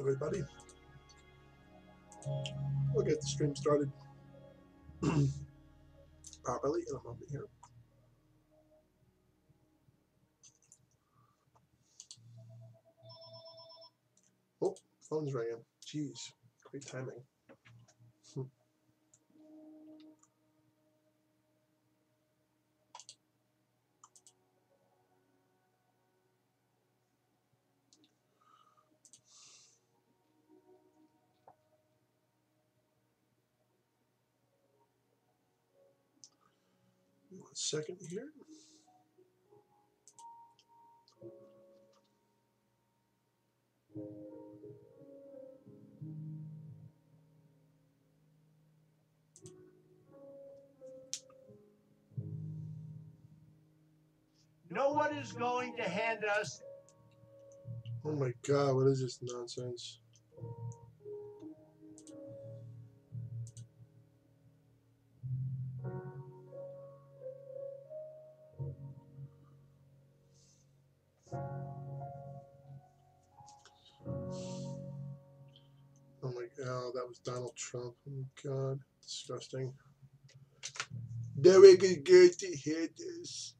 everybody. We'll get the stream started properly in a moment here. Oh, phone's ringing. Jeez, great timing. One second here. No one is going to hand us. Oh my God, what is this nonsense? Oh my God, that was Donald Trump. Oh my God, disgusting. Derek is good to hear this.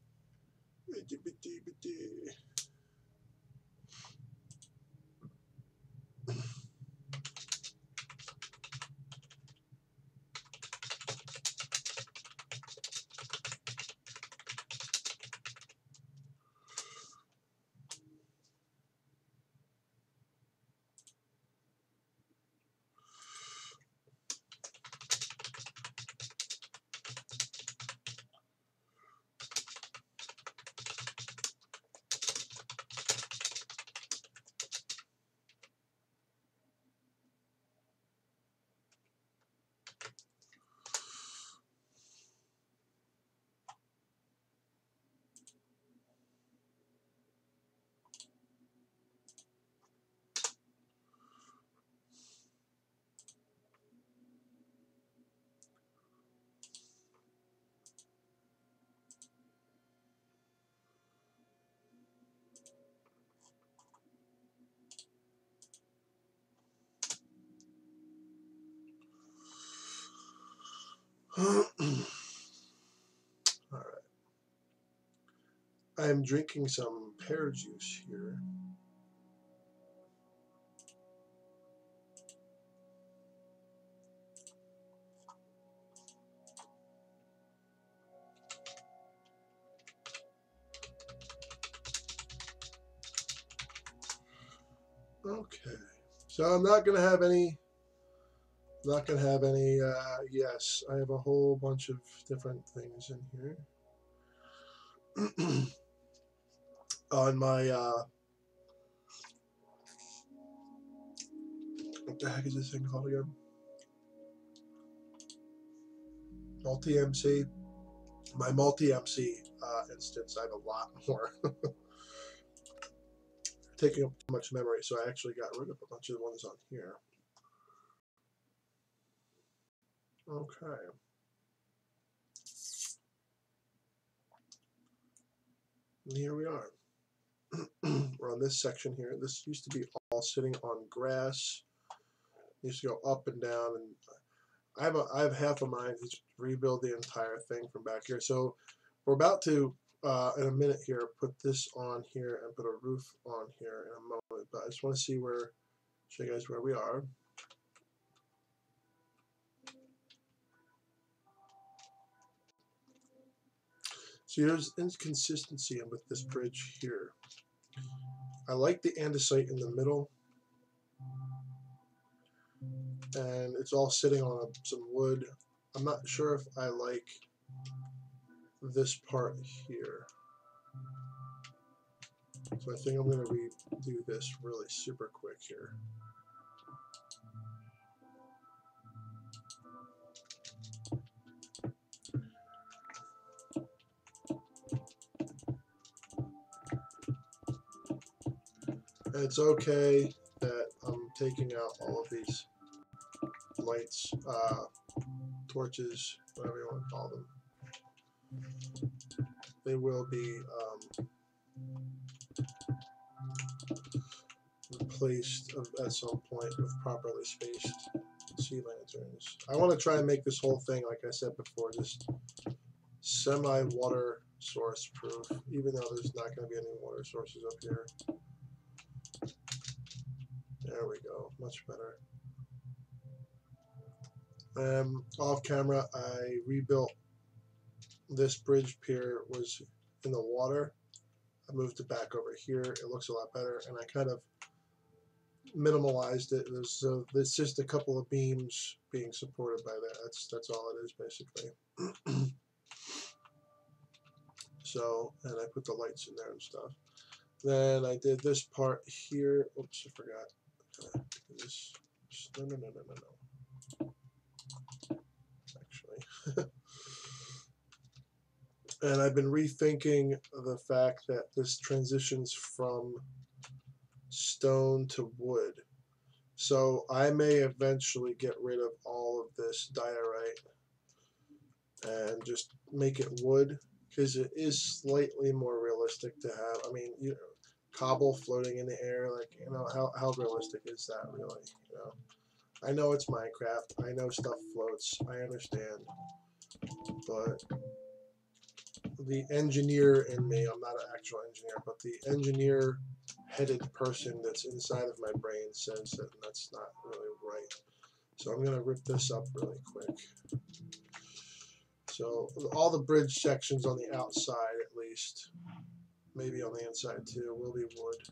All right. I am drinking some pear juice here. Okay. So I'm not going to have any. Yes, I have a whole bunch of different things in here. On my, what the heck is this thing called again? Multi-MC. My multi-MC instance, I have a lot more. Taking up too much memory, so I actually got rid of a bunch of the ones on here. Okay. And here we are. We're on this section here. This used to be all sitting on grass. It used to go up and down, and I have half a mind to rebuild the entire thing from back here. So we're about to, in a minute here, put this on here and put a roof on here in a moment. But I just want to see show you guys where we are. So there's inconsistency with this bridge here. I like the andesite in the middle, and it's all sitting on some wood. I'm not sure if I like this part here. So I think I'm going to redo this really super quick here. It's okay that I'm taking out all of these lights, torches, whatever you want to call them. They will be replaced at some point with properly spaced sea lanterns. I want to try and make this whole thing, like I said before, just semi-water source proof, even though there's not going to be any water sources up here. There we go, much better. Off camera, I rebuilt this bridge pier. Was in the water. I moved it back over here. It looks a lot better, and I kind of minimalized it. It's just a couple of beams being supported by that. That's all it is basically. So, and I put the lights in there and stuff. Then I did this part here. Oops, I forgot. This, no. Actually. And I've been rethinking the fact that this transitions from stone to wood. So I may eventually get rid of all of this diorite and just make it wood, because it is slightly more realistic to have. I mean, you know, cobble floating in the air, like, you know, how realistic is that really? You know, I know it's Minecraft. I know stuff floats. I understand, but the engineer in me, I'm not an actual engineer, but the engineer headed person that's inside of my brain says that that's not really right. So I'm going to rip this up really quick. So all the bridge sections on the outside, at least, maybe on the inside too, will be wood.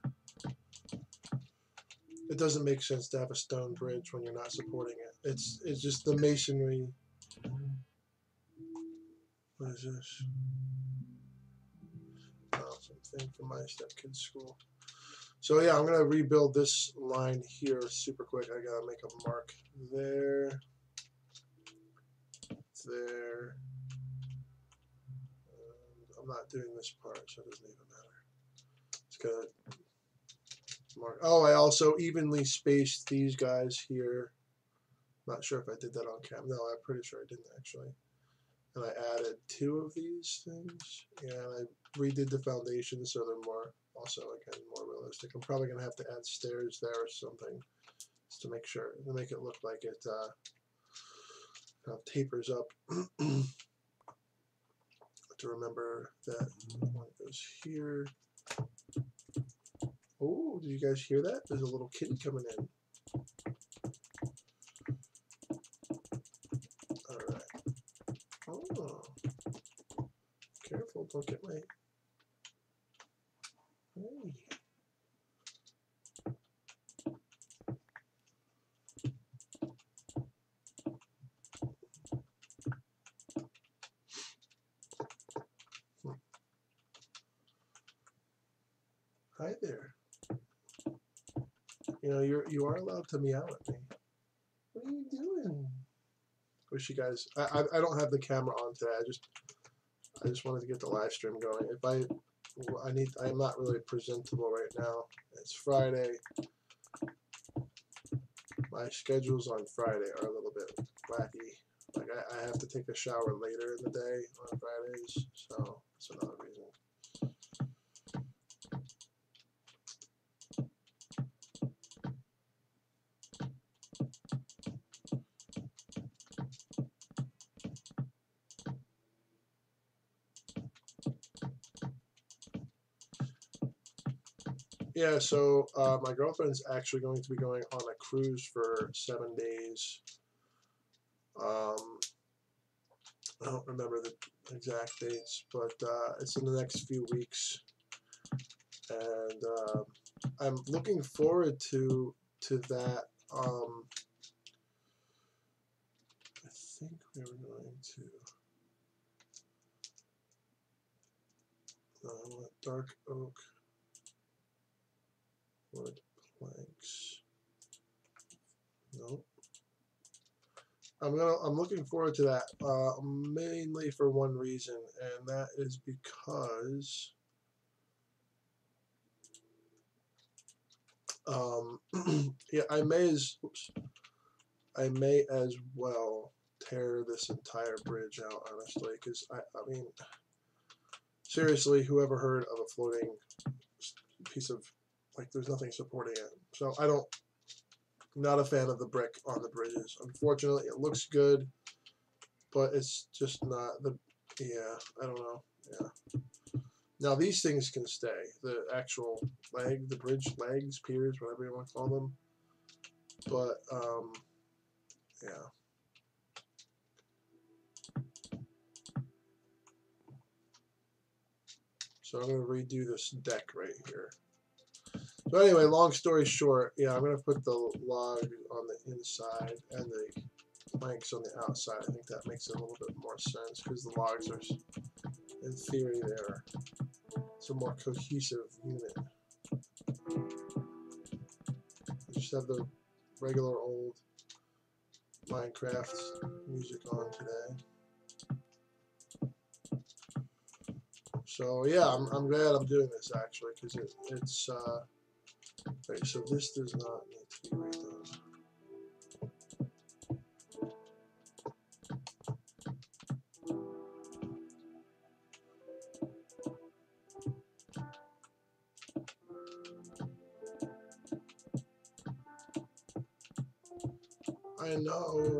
It doesn't make sense to have a stone bridge when you're not supporting it. It's just the masonry. What is this? Oh, something from my stepkid's school. So yeah, I'm gonna rebuild this line here super quick. I gotta make a mark there, there. And I'm not doing this part, so it doesn't even matter. It's gonna mark. Oh, I also evenly spaced these guys here. Not sure if I did that on camera. No, I'm pretty sure I didn't actually. And I added 2 of these things, and I redid the foundation so they're more, also again, more realistic. I'm probably gonna have to add stairs there or something, just to make sure, to make it look like it kind of tapers up. To remember that one goes here. Oh, did you guys hear that? There's a little kitty coming in. All right. Oh, careful! Don't get my. Hey. Hi there. You know, you are allowed to meow at me. What are you doing? Wish you guys. I don't have the camera on today. I just wanted to get the live stream going. If I'm not really presentable right now. It's Friday. My schedules on Friday are a little bit wacky. Like I have to take a shower later in the day on Fridays, so that's another reason. Yeah, so my girlfriend's actually going to be going on a cruise for 7 days. I don't remember the exact dates, but it's in the next few weeks, and I'm looking forward to that. I think we were going to. I want dark oak wood planks. Nope. I'm looking forward to that mainly for one reason, and that is because yeah, I may as well tear this entire bridge out, honestly, because I mean, seriously, whoever heard of a floating piece of like there's nothing supporting it. So not a fan of the brick on the bridges. Unfortunately, it looks good, but it's just not the, yeah, I don't know, yeah. Now these things can stay, the actual the bridge legs, piers, whatever you want to call them, but, yeah. So I'm going to redo this deck right here. So anyway, long story short, yeah, I'm going to put the log on the inside and the planks on the outside. I think that makes a little bit more sense because the logs are, in theory, it's a more cohesive unit. I just have the regular old Minecraft music on today. So yeah, I'm glad I'm doing this actually because it's okay, so this does not need to be redone.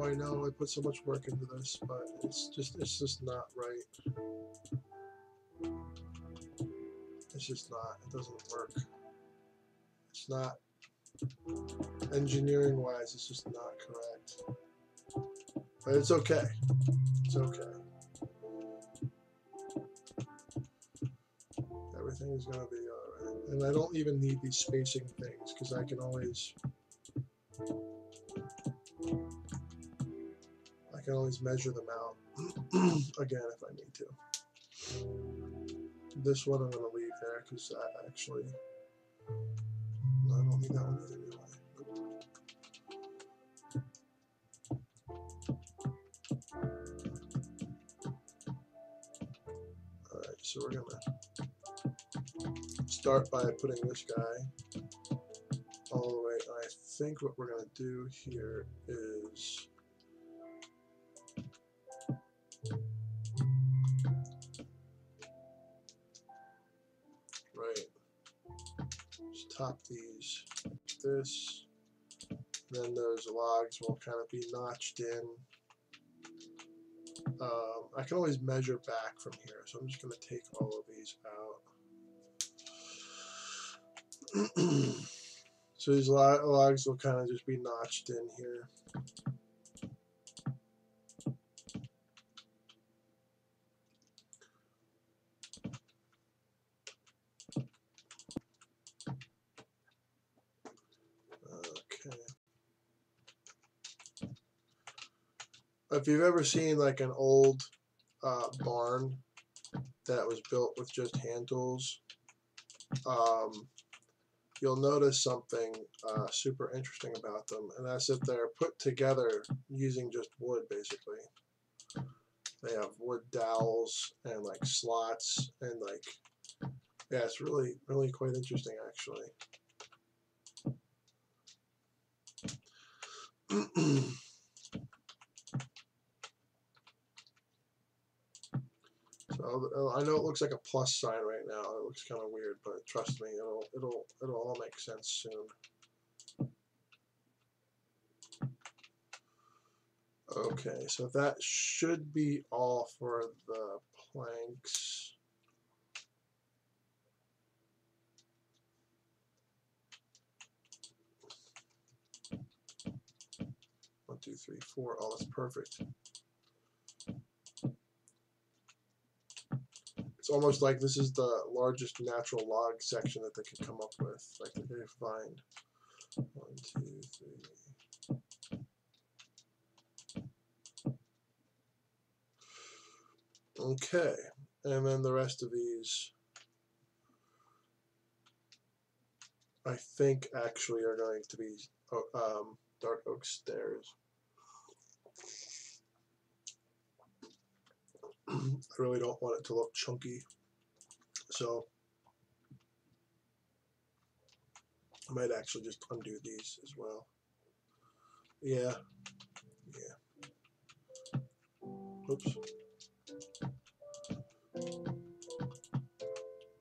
I know, I put so much work into this, but it's just not right. It's just not, it doesn't work. It's not, engineering wise, it's just not correct. But it's okay. It's okay. Everything is gonna be alright. And I don't even need these spacing things because I can always measure them out again if I need to. This one I'm going to leave there because I actually, no, I don't need that one either. Alright, so we're going to start by putting this guy all the way. I think what we're going to do here is just top these like this. Then those logs will kind of be notched in. I can always measure back from here, so I'm just going to take all of these out. So these logs will kind of just be notched in here. Okay. If you've ever seen like an old barn that was built with just hand tools, you'll notice something super interesting about them, and that's that they're put together using just wood, basically. They have wood dowels and like slots and like, yeah, it's really, really quite interesting actually. So I know it looks like a plus sign right now. It looks kind of weird, but trust me, it'll all make sense soon. Okay, so that should be all for the planks. One, two, three, four. Oh, that's perfect. It's almost like this is the largest natural log section that they could come up with. Like they could find. 1, 2, 3. Okay, and then the rest of these, I think, actually are going to be dark oak stairs. I really don't want it to look chunky, so I might actually just undo these as well. Yeah. Oops.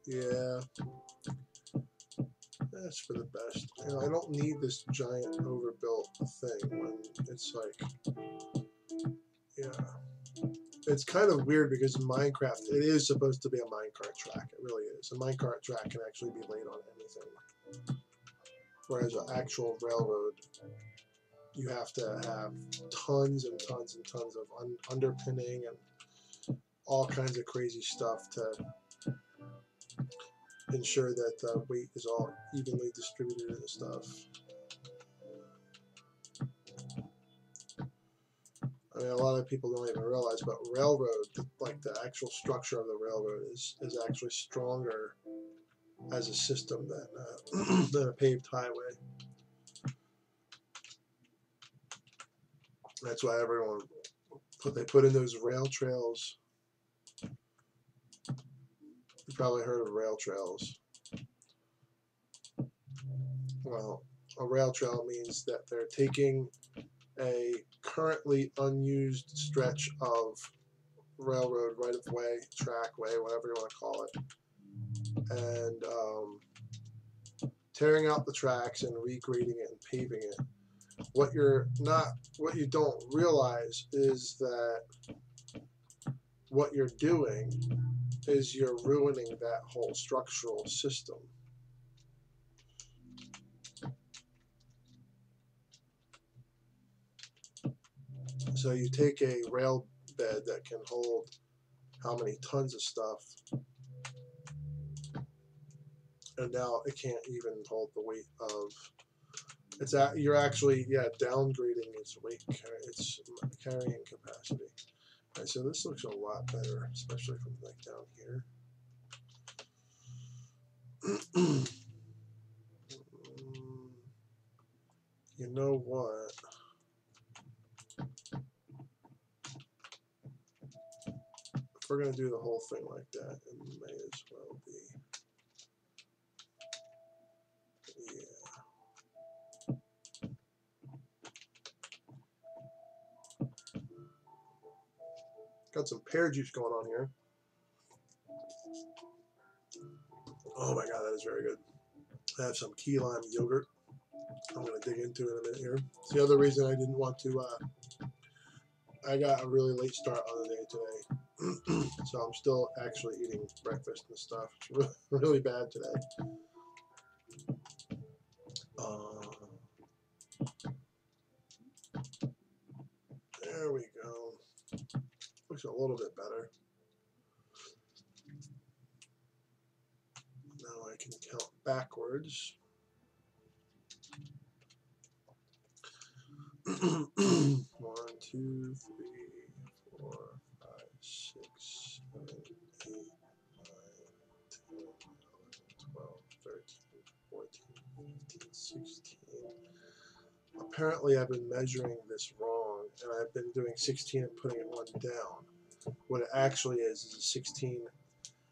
Yeah. That's for the best. You know, I don't need this giant overbuilt thing when it's like, yeah. It's kind of weird because in Minecraft, it is supposed to be a minecart track. It really is. A minecart track can actually be laid on anything. Whereas an actual railroad, you have to have tons and tons and tons of underpinning and all kinds of crazy stuff to ensure that the weight is all evenly distributed and stuff. I mean, a lot of people don't even realize, but railroad, like the actual structure of the railroad, is actually stronger as a system than than a paved highway. That's why everyone they put in those rail trails. You've probably heard of rail trails. Well, a rail trail means that they're taking a currently unused stretch of railroad right of way, trackway, whatever you want to call it, and tearing out the tracks and regrading it and paving it. What you don't realize is that what you're doing is you're ruining that whole structural system. So you take a rail bed that can hold how many tons of stuff, and now it can't even hold the weight of. You're actually downgrading its weight, its carrying capacity. All right, so this looks a lot better, especially from like down here. You know what? If we're gonna do the whole thing like that, it may as well be. Got some pear juice going on here. Oh my god, that is very good. I have some key lime yogurt. I'm going to dig into it in a minute here. It's the other reason I didn't want to. I got a really late start on the day today. So I'm still actually eating breakfast and stuff. It's really, really bad today. There we go. Looks a little bit better. Now I can count backwards. 1, 2, 3, 4, 5, 6, 7, 8, 9, 10, 11, 12, 13, 14, 15, 16. Apparently I've been measuring this wrong, and I've been doing 16 and putting it one down. What it actually is a 16.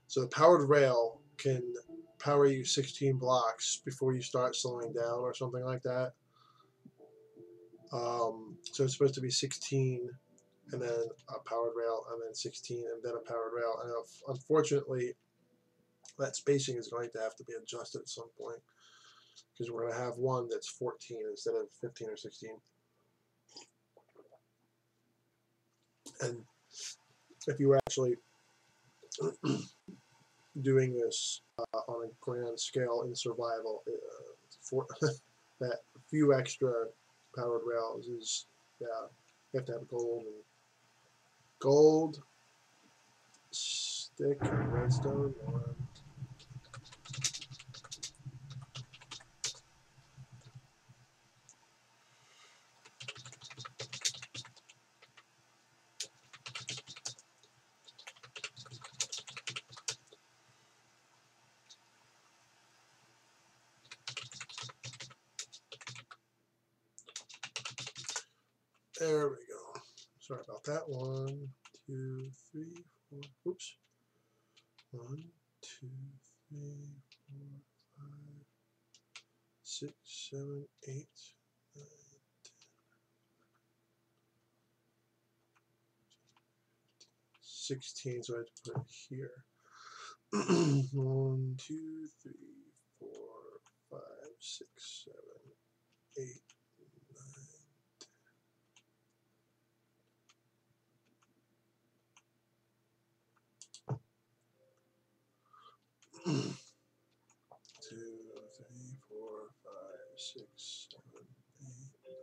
So the powered rail can power you 16 blocks before you start slowing down or something like that. So it's supposed to be 16 and then a powered rail and then 16 and then a powered rail. And unfortunately, that spacing is going to have to be adjusted at some point because we're going to have one that's 14 instead of 15 or 16. And if you were actually doing this on a grand scale in survival, for that few extra powered rails is, you have to have gold, stick, and redstone. There we go. Sorry about that. 1, 2, 3, 4. Oops. 1, 2, 3, 4, 5, 6, 7, 8, 9, 10. 16, so I have to put it here. 1, 2, 3, 4, 5, 6, 7, 8, 9. 2, 3, 4, 5, 6, 7, 8.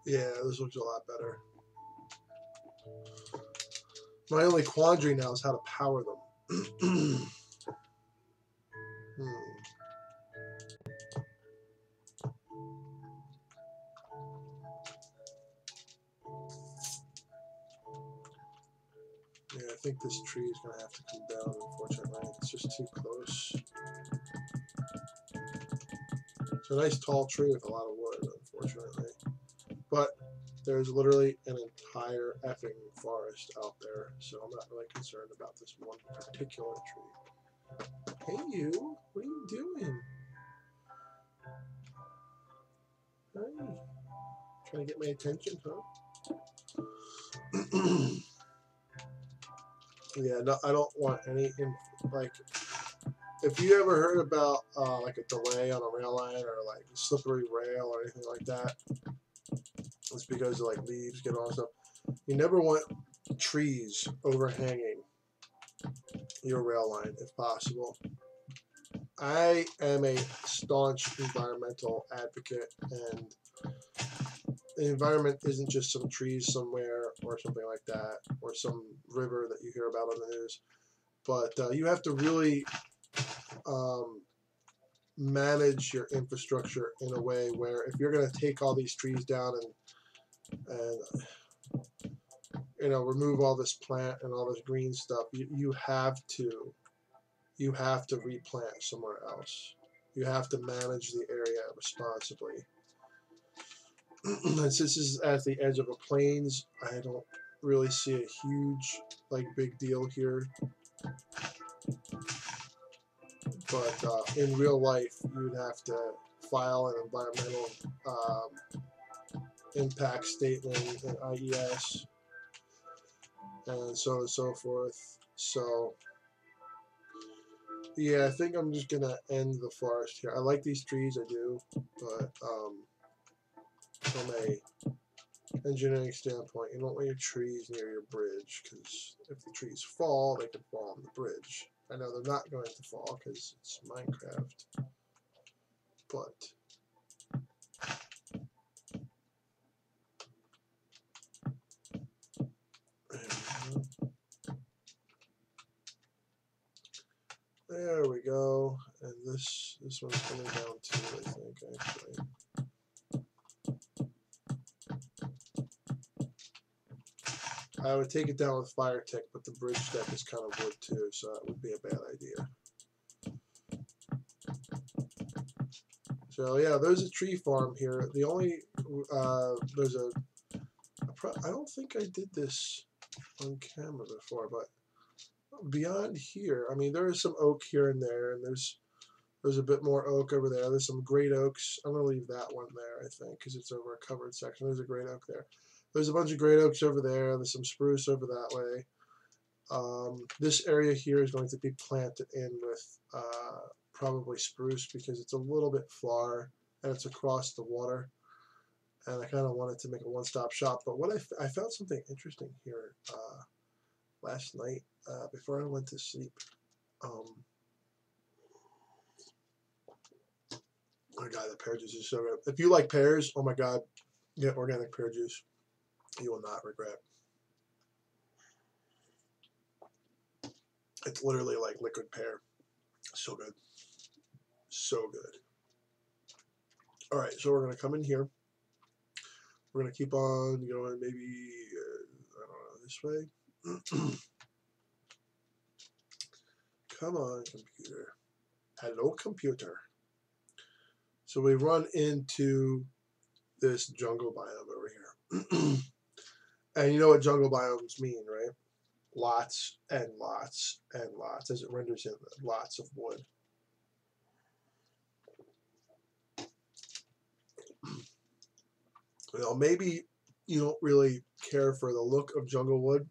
Yeah, this looks a lot better. My only quandary now is how to power them. Yeah, I think this tree is going to have to come down, unfortunately. It's just too close. It's a nice tall tree with a lot of wood, unfortunately. But there's literally an entire effing forest out there, so I'm not really concerned about this one particular tree. Hey you, what are you doing? Hey, trying to get my attention, huh? Yeah, no, I don't want any, like, if you ever heard about like a delay on a rail line or like a slippery rail or anything like that, it's because of like leaves get on stuff. You never want trees overhanging your rail line if possible. I am a staunch environmental advocate, and the environment isn't just some trees somewhere or something like that, or some river that you hear about on the news, but you have to really manage your infrastructure in a way where if you're going to take all these trees down and you know, remove all this plant and all this green stuff, you have to replant somewhere else. You have to manage the area responsibly. And since this is at the edge of a plains, I don't really see a huge, like, big deal here. But in real life, you would have to file an environmental impact statement in IES and so on and so forth. So yeah, I think I'm just gonna end the forest here. I like these trees, I do, but from a engineering standpoint, you don't want your trees near your bridge, because if the trees fall, they can fall on the bridge. I know they're not going to fall because it's Minecraft, but there we go. And this one's coming down too, I think, actually. I would take it down with fire tick, but the bridge deck is kind of wood too, so that would be a bad idea. So yeah, there's a tree farm here. The only there's a I don't think I did this on camera before, but beyond here, I mean, there is some oak here and there, and there's a bit more oak over there. There's some great oaks. I'm gonna leave that one there, I think, because it's over a covered section. There's a great oak there. There's a bunch of great oaks over there. There's some spruce over that way. This area here is going to be planted in with probably spruce because it's a little bit far and it's across the water. And I kind of wanted to make a one-stop shop. But what I found something interesting here last night before I went to sleep. Oh my God, the pear juice is so good. If you like pears, oh my God, get organic pear juice. You will not regret. It's literally like liquid pear. So good. So good. All right, so we're going to come in here. We're going to keep on going maybe, I don't know, this way. Come on, computer. Hello, computer. So we run into this jungle biome over here. And you know what jungle biomes mean, right? Lots and lots and lots, as it renders in lots of wood. Well, maybe you don't really care for the look of jungle wood,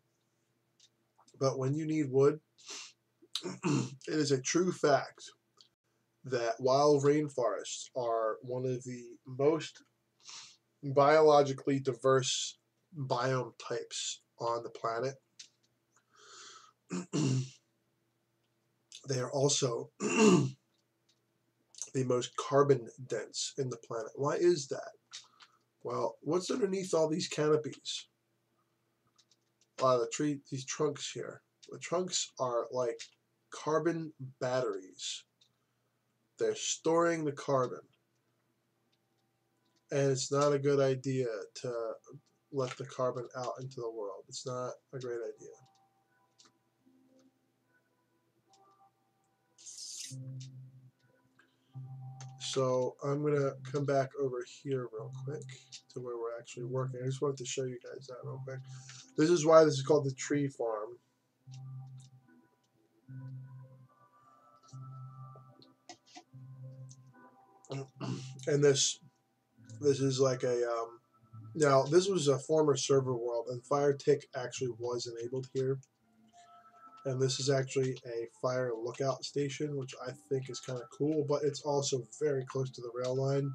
but when you need wood, it is a true fact that wild rainforests are one of the most biologically diverse biome types on the planet. They are also the most carbon dense in the planet. Why is that? Well, what's underneath all these canopies? A lot of these trunks here. The trunks are like carbon batteries. They're storing the carbon. And it's not a good idea to let the carbon out into the world. It's not a great idea. So I'm going to come back over here real quick to where we're actually working. I just wanted to show you guys that real quick. This is why this is called the tree farm. And this is like a now this was a former server world, and fire tick actually was enabled here. And this is actually a fire lookout station, which I think is kind of cool, but it's also very close to the rail line.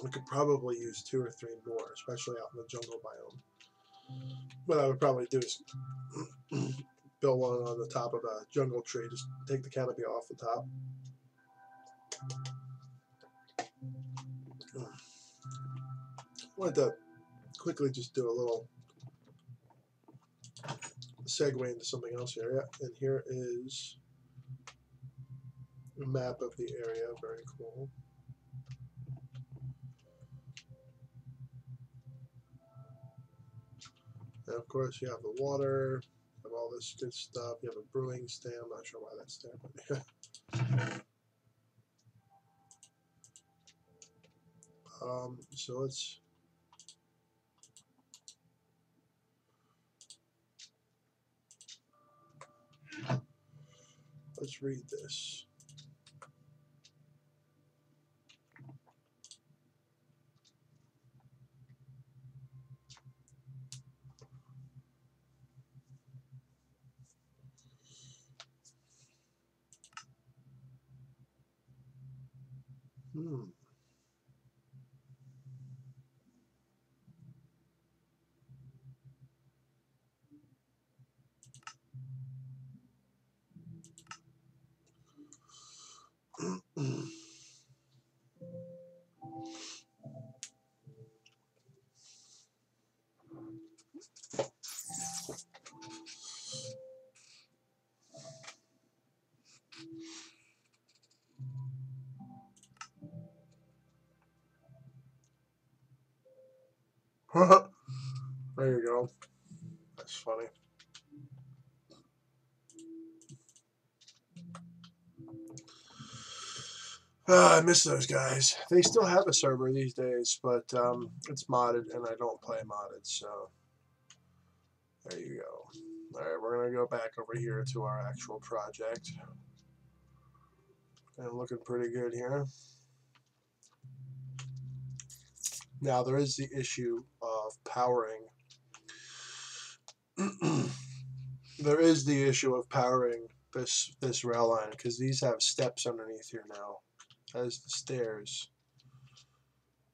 We could probably use 2 or 3 more, especially out in the jungle biome. What I would probably do is build one on the top of a jungle tree, just take the canopy off the top. I wanted to quickly just do a little segue into something else here. Yeah, and here is a map of the area. Very cool. And of course, you have the water, you have all this good stuff. You have a brewing stand. I'm not sure why that's there, but yeah. So let's read this. There you go. That's funny. I miss those guys. They still have a server these days, but it's modded, and I don't play modded, so there you go. Alright, we're going to go back over here to our actual project. And looking pretty good here. Now, there is the issue of powering. There is the issue of powering this rail line, because these have steps underneath here now as the stairs.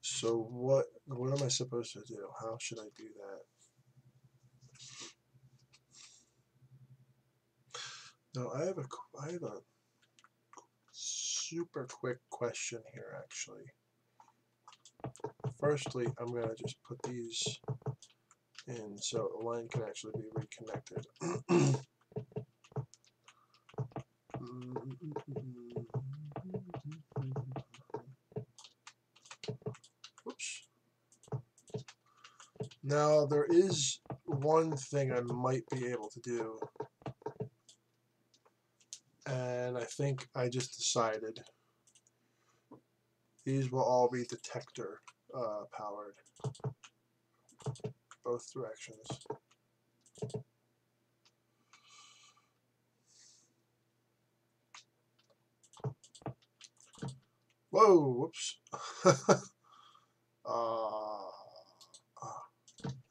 So what am I supposed to do? How should I do that? Now I have a super quick question here, actually. Firstly, I'm gonna just put these in so the line can actually be reconnected. Oops. Now there is one thing I might be able to do, and I think I just decided these will all be detector powered. both directions. Whoa, whoops. There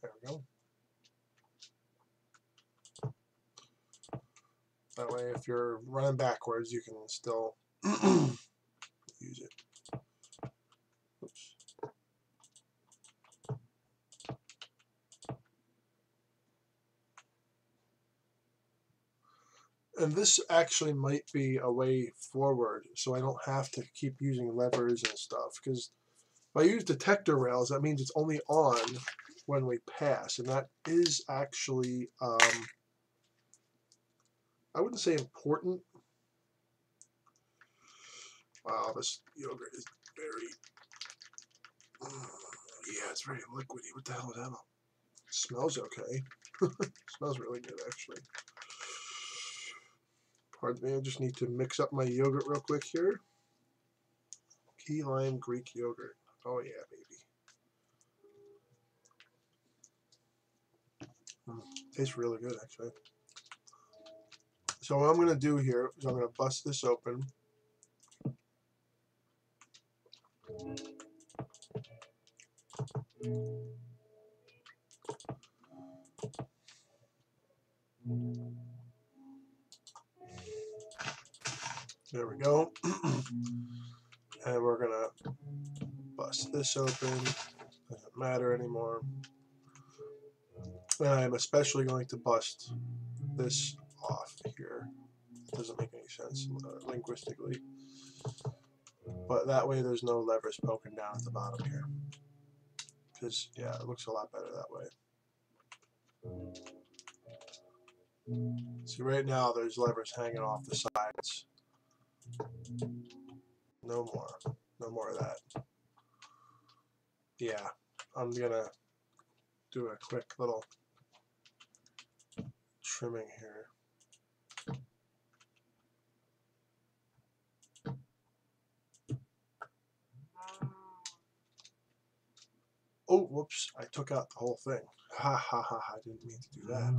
we go. That way, if you're running backwards, you can still use it. Oops. And this actually might be a way forward, so I don't have to keep using levers and stuff. Because if I use detector rails, that means it's only on when we pass, and that is actually, I wouldn't say important. Wow, this yogurt is very, yeah, it's very liquidy. What the hell is that? It smells okay. Smells really good, actually. Pardon me, I just need to mix up my yogurt real quick here. Key lime Greek yogurt. Oh yeah, baby. Tastes really good, actually. So what I'm going to do here is I'm going to bust this open. There we go. And we're going to bust this open. Doesn't matter anymore. And I'm especially going to bust this off here. It doesn't make any sense linguistically. But that way there's no levers poking down at the bottom here. Because, yeah, it looks a lot better that way. See, right now there's levers hanging off the sides. No more. No more of that. Yeah, I'm going to do a quick little trimming here. Oh, whoops, I took out the whole thing. Ha ha ha, I didn't mean to do that.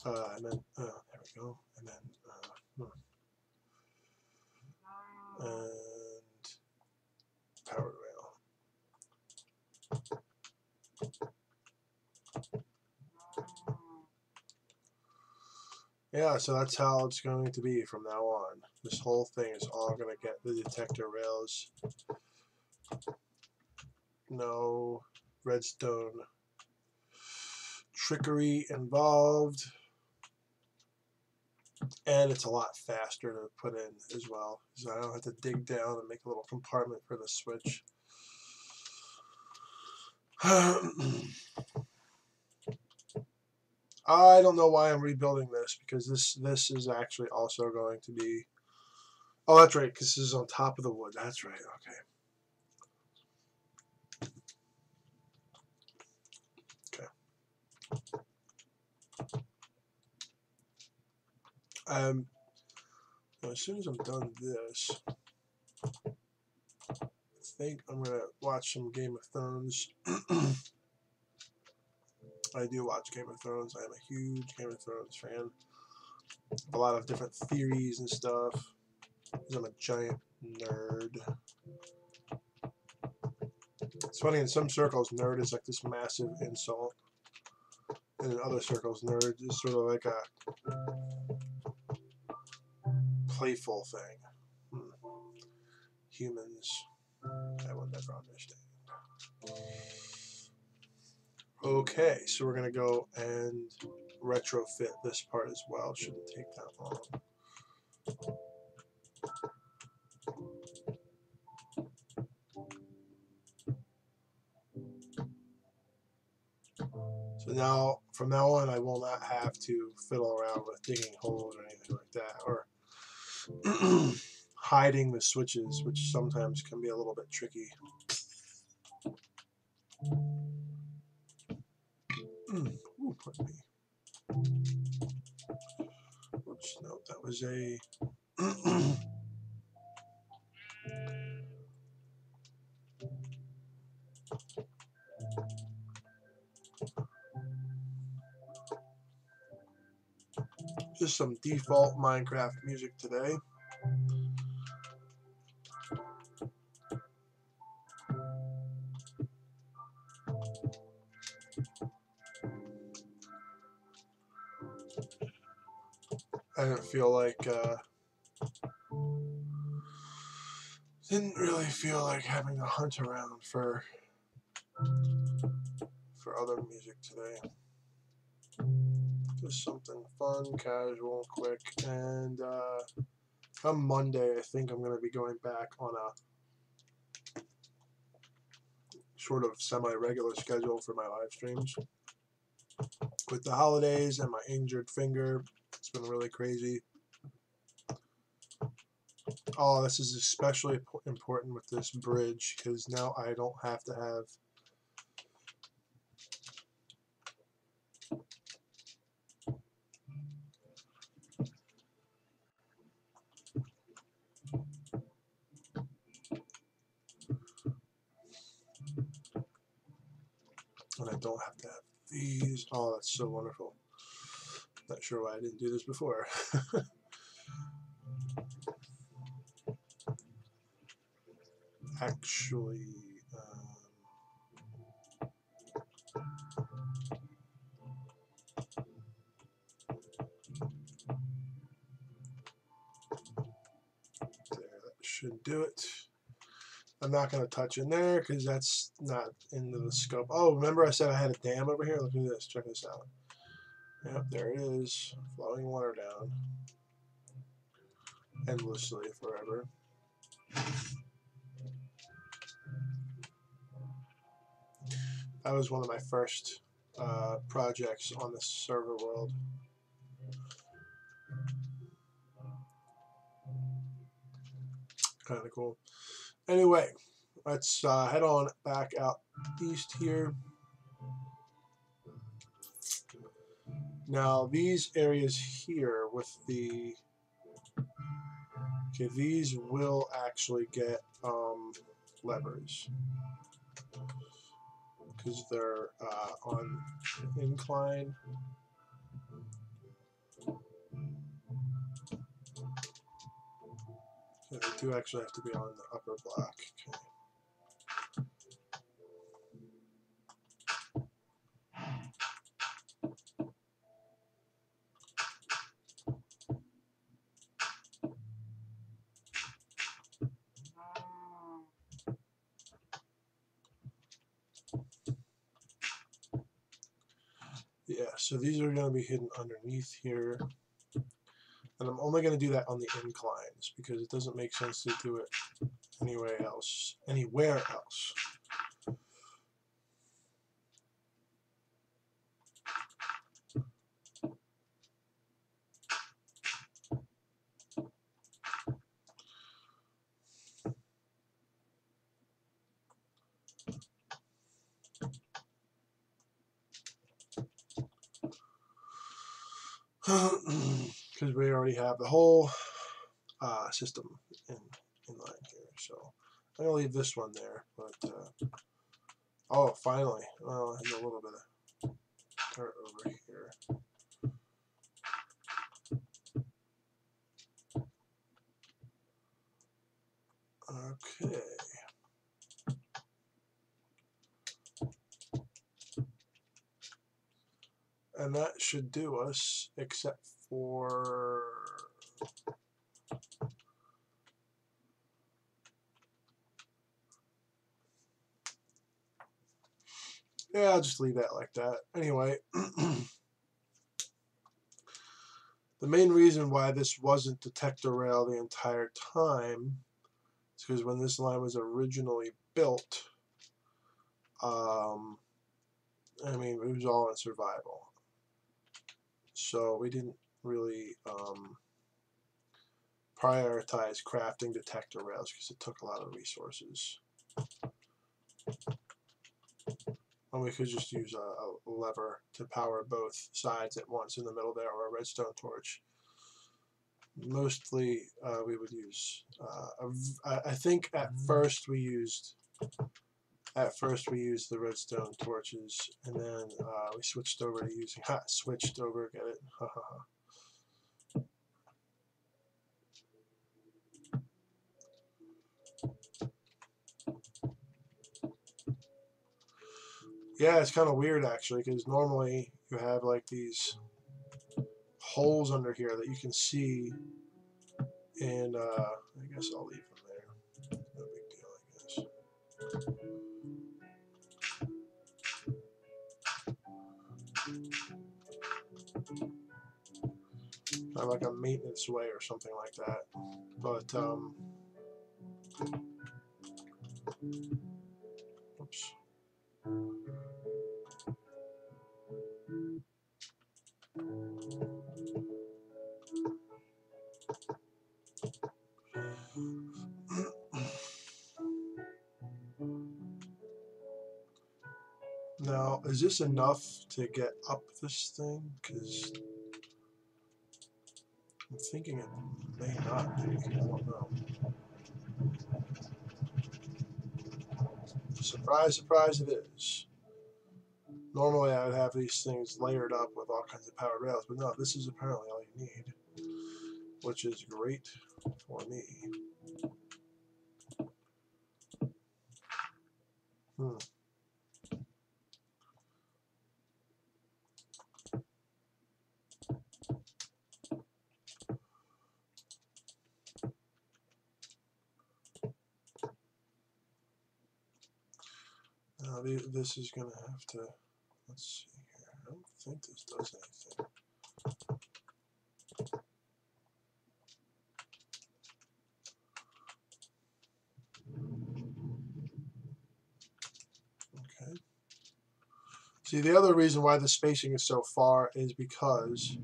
And then, there we go. And then, and power rail. Yeah, so that's how it's going to be from now on. This whole thing is all going to get the detector rails. No redstone trickery involved. And it's a lot faster to put in as well. So I don't have to dig down and make a little compartment for the switch. I don't know why I'm rebuilding this, because this is actually also going to be, oh, that's right, because this is on top of the wood. That's right, okay. As soon as I'm done this, I think I'm going to watch some Game of Thrones. I do watch Game of Thrones. I am a huge Game of Thrones fan. A lot of different theories and stuff. I'm a giant nerd. It's funny, in some circles, nerd is like this massive insult. And in other circles, nerd is sort of like a playful thing. Humans, I will never understand. Okay, so we're going to go and retrofit this part as well. Shouldn't take that long. So now, from now on, I will not have to fiddle around with digging holes or anything like that, or hiding the switches, which sometimes can be a little bit tricky. Ooh, pardon me. Oops, no, that was a... Just some default Minecraft music today. I didn't really feel like having to hunt around for other music today. Just something fun, casual, quick, and on Monday I think I'm going to be going back on a sort of semi-regular schedule for my live streams. With the holidays and my injured finger, it's been really crazy. Oh, this is especially important with this bridge because now I don't have to have these. Oh, that's so wonderful. Not sure why I didn't do this before. Actually, there, that should do it. I'm not going to touch in there because that's not into the scope. Oh, remember I said I had a dam over here? Look at this. Check this out. Yep, there it is. Flowing water down. Endlessly, forever. That was one of my first projects on the server world. Kind of cool. Anyway, let's head on back out east here. Now these areas here with the these will actually get levers because they're on incline. So they do actually have to be on the upper block. Okay. Yeah, so these are going to be hidden underneath here. And I'm only going to do that on the inclines because it doesn't make sense to do it anywhere else. Because we already have the whole system in line here. So I'm going to leave this one there. But oh, finally. Well, there's a little bit of dirt over here. Okay. And that should do us, except for... Yeah, I'll just leave that like that. Anyway, the main reason why this wasn't detector rail the entire time is because when this line was originally built, I mean, it was all in survival. So we didn't really prioritize crafting detector rails because it took a lot of resources. And we could just use a lever to power both sides at once in the middle there, or a redstone torch. Mostly we would use, I think at first we used the redstone torches, and then we switched over to using, get it? Yeah, it's kind of weird actually, because normally you have like these holes under here that you can see, and I guess I'll leave them there. No big deal, I guess. Kind of like a maintenance way or something like that. But oops. Now, is this enough to get up this thing? Because I'm thinking it may not be. I don't know. Surprise, surprise, it is. Normally, I would have these things layered up with all kinds of powered rails, but no, this is apparently all you need, which is great for me. Now, this is going to have to, let's see here. I don't think this does anything. Okay. See, the other reason why the spacing is so far is because,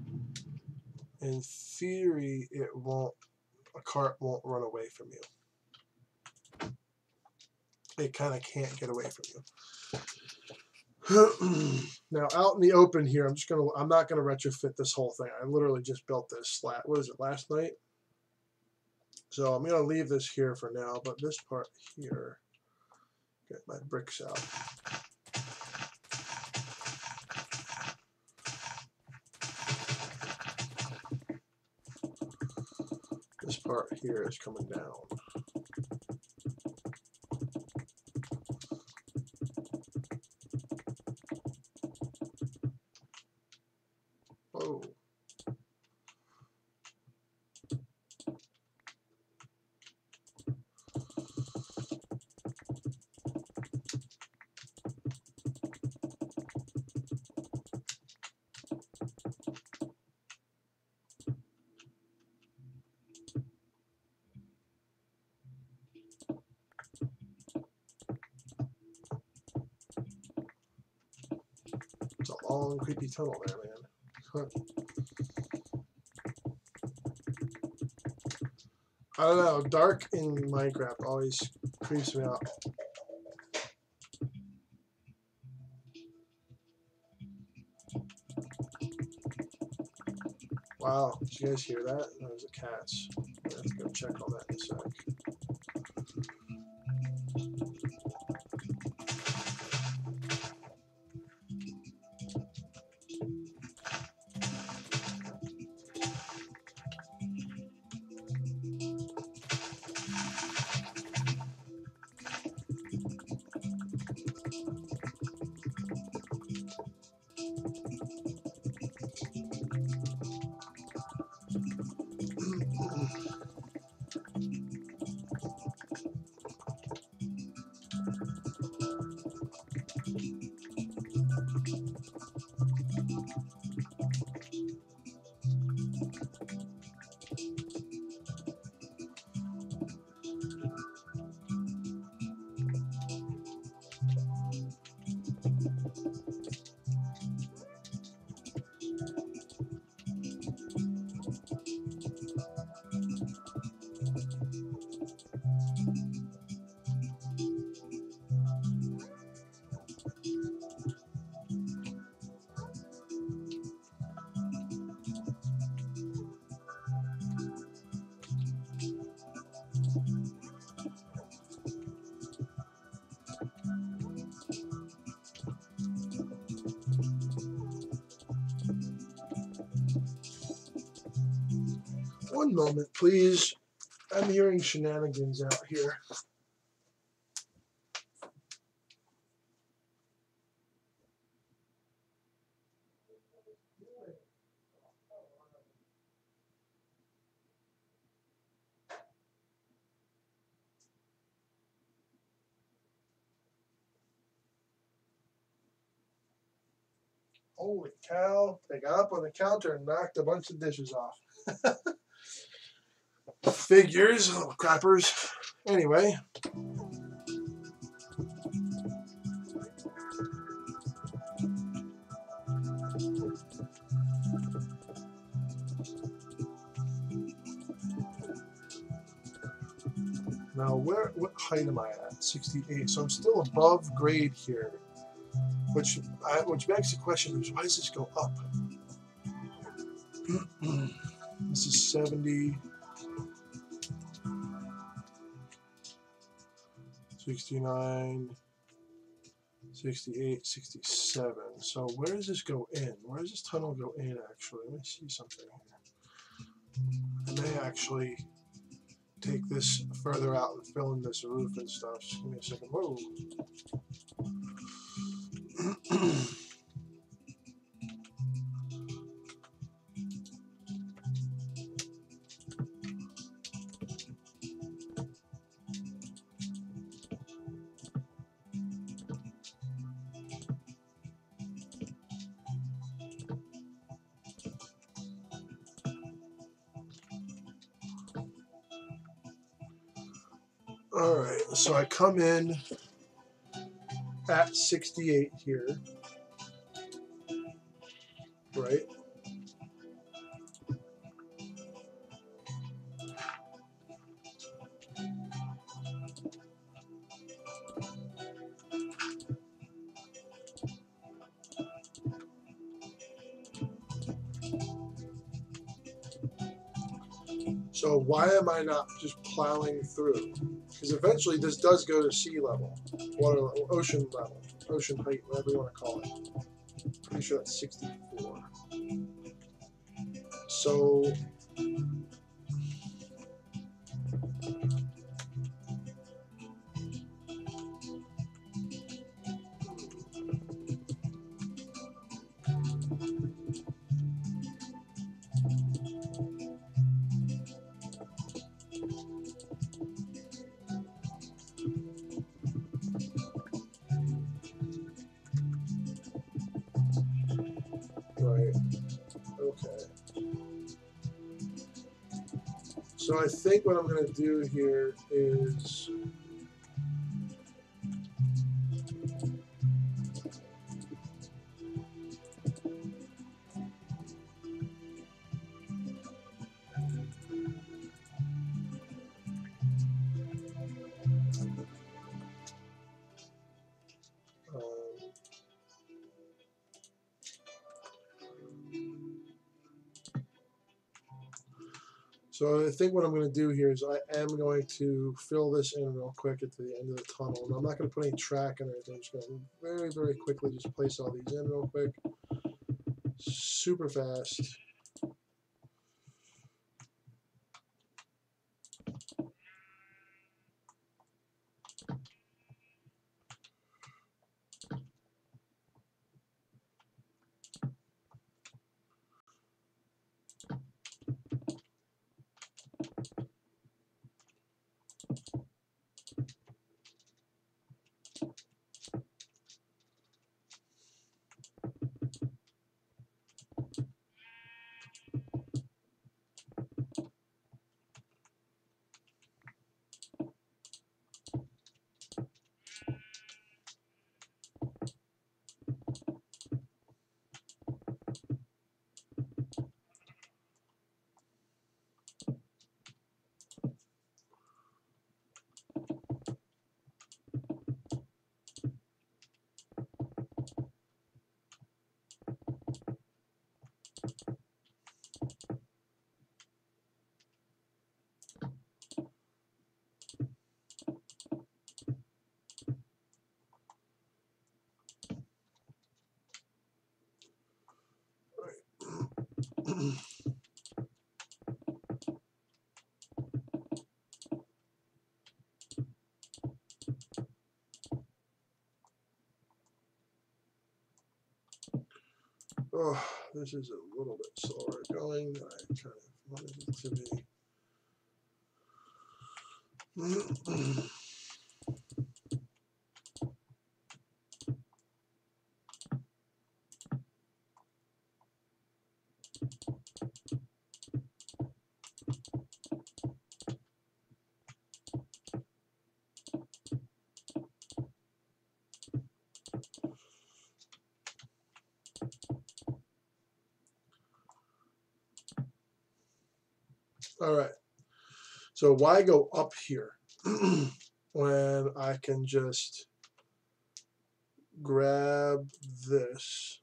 in theory, a cart won't run away from you. It kind of can't get away from you. Now, out in the open here, I'm not gonna retrofit this whole thing. I literally just built this last night? So I'm gonna leave this here for now, but this part here, get my bricks out. This part here is coming down. Oh. It's a long, creepy tunnel there, man. I don't know. Dark in Minecraft always creeps me out. Wow, did you guys hear that? That was the cats. I have to go check on that in a sec. One moment, please. I'm hearing shenanigans out here. Holy cow. They got up on the counter and knocked a bunch of dishes off. Figures, little crappers. Anyway. Now, what height am I at? 68. So I'm still above grade here, which begs the question is, why does this go up? This is 70, 69, 68, 67. So where does this go in? Where does this tunnel go in, actually? Let me see something here. I may actually take this further out and fill in this roof and stuff. Just give me a second. Whoa. All right, so I come in at 68 here, right? So why am I not just plowing through? Because eventually this does go to sea level, water, ocean level, ocean height, whatever you want to call it. Pretty sure that's 64. So right, okay. So I think what I'm going to do here is so I think what I'm going to do here is I am going to fill this in real quick at the end of the tunnel. And I'm not going to put any track in anything. I'm just going to very, very quickly just place all these in real quick. Super fast. Oh, this is a little bit slower going than I kind of wanted it to be. All right. So why go up here when I can just grab this?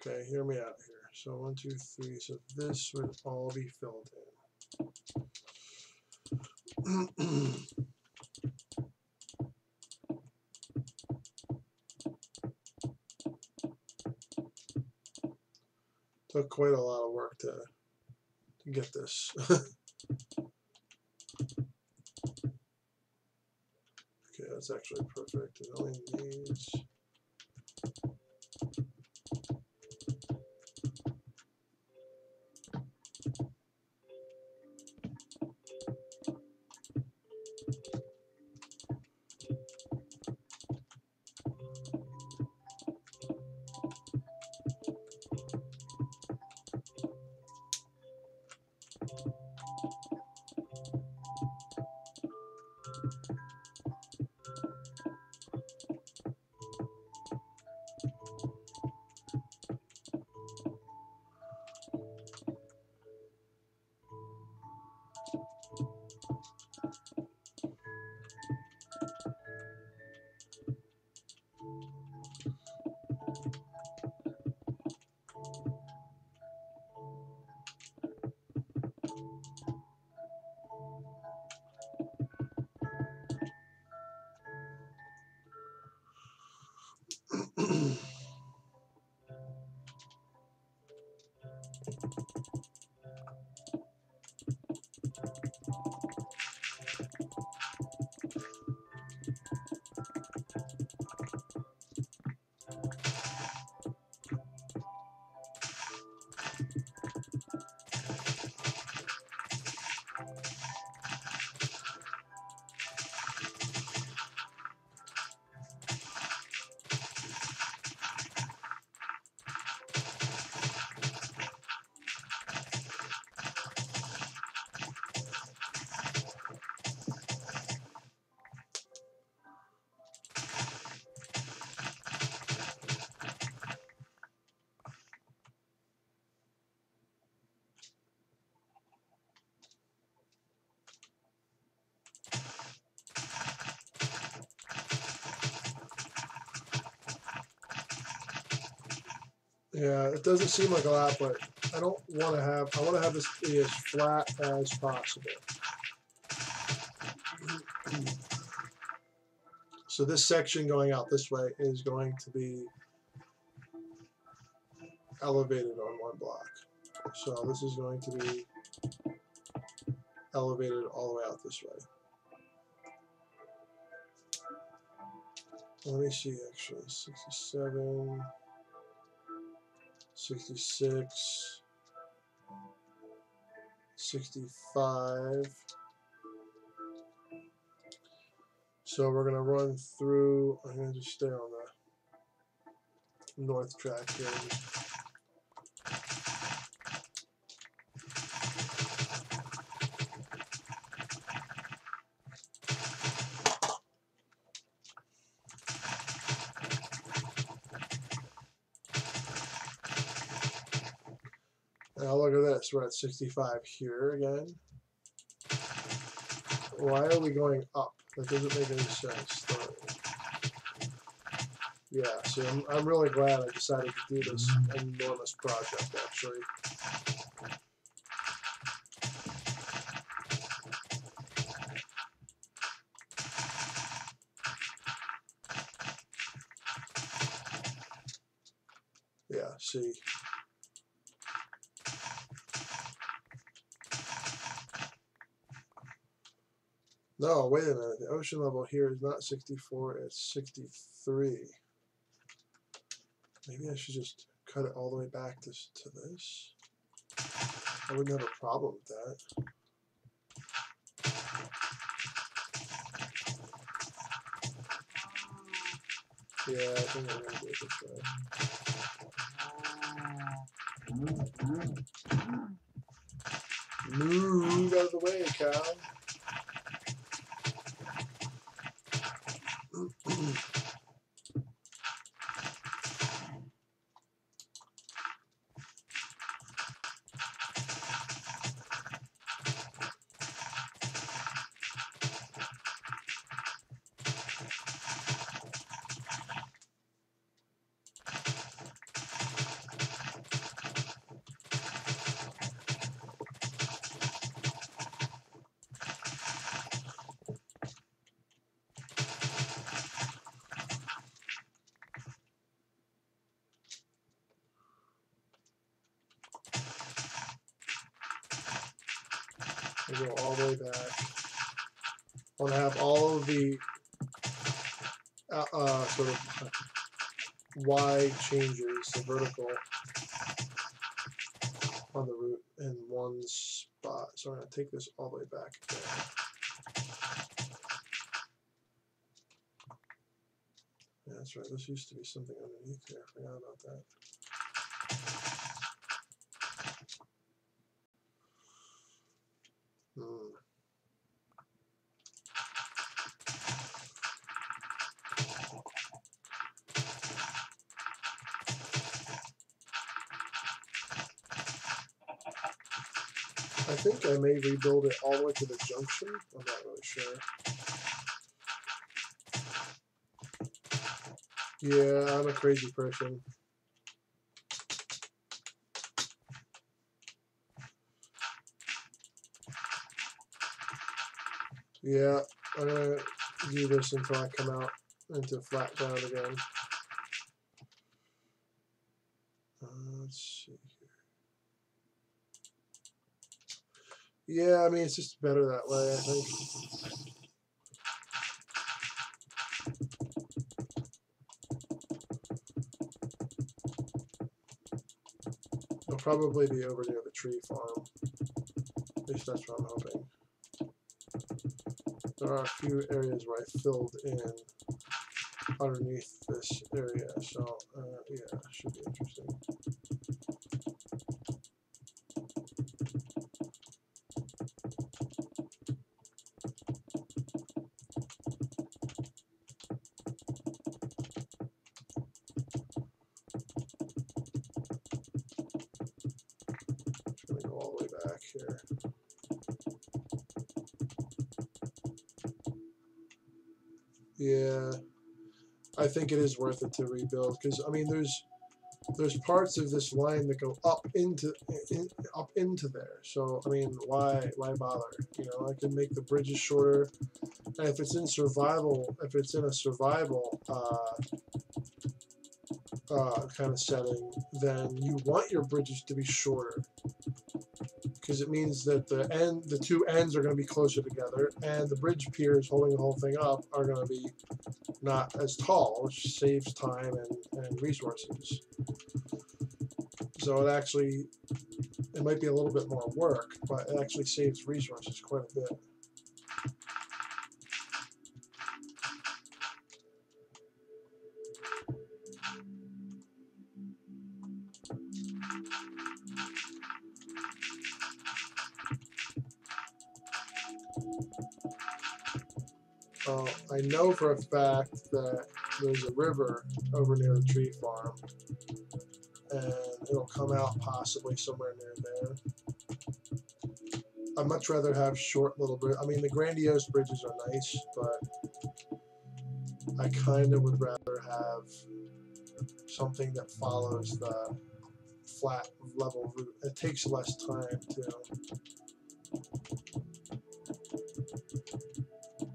Okay, hear me out here. So 1, 2, 3. So this would all be filled in. Took quite a lot of work to get this. Okay, that's actually perfect. It only needs. Yeah, it doesn't seem like a lot, but I don't want to have. I want to have this be as flat as possible. So this section going out this way is going to be elevated on one block. So this is going to be elevated all the way out this way. Let me see, actually, 67, 66, 65. So we're going to run through, I'm going to just stay on the north track here. Now look at this, we're at 65 here again. Why are we going up? That doesn't make any sense. Yeah, see, I'm really glad I decided to do this enormous project, actually. Yeah, see. No, wait a minute. The ocean level here is not 64, it's 63. Maybe I should just cut it all the way back to this. I wouldn't have a problem with that. Yeah, I think I'm going to do it this way. Move out of the way, cow. I go all the way back. I want to have all of the sort of wide changes, the vertical on the root in one spot. So I'm going to take this all the way back again. Yeah, that's right. This used to be something underneath here. I forgot about that. I think I may rebuild it all the way to the junction. I'm not really sure. Yeah, I'm a crazy person. Yeah, I'm gonna do this until I come out into flat ground again. Let's see here. Yeah, I mean, it's just better that way, I think. It'll probably be over near the tree farm. At least that's what I'm hoping. There are a few areas where I filled in underneath this area, so yeah, should be interesting. Just gonna go all the way back here. Yeah, I think it is worth it to rebuild because I mean, there's parts of this line that go up into there. So I mean, why bother? You know, I can make the bridges shorter, and if it's in survival, if it's in a survival kind of setting, then you want your bridges to be shorter because it means that the two ends are going to be closer together, and the bridge piers holding the whole thing up are going to be not as tall, which saves time and resources. So it might be a little bit more work, but it actually saves resources quite a bit. I know for a fact that there's a river over near the tree farm, and it'll come out possibly somewhere near there. I'd much rather have short little bridges. I mean, the grandiose bridges are nice, but I kind of would rather have something that follows the flat level route. It takes less time too.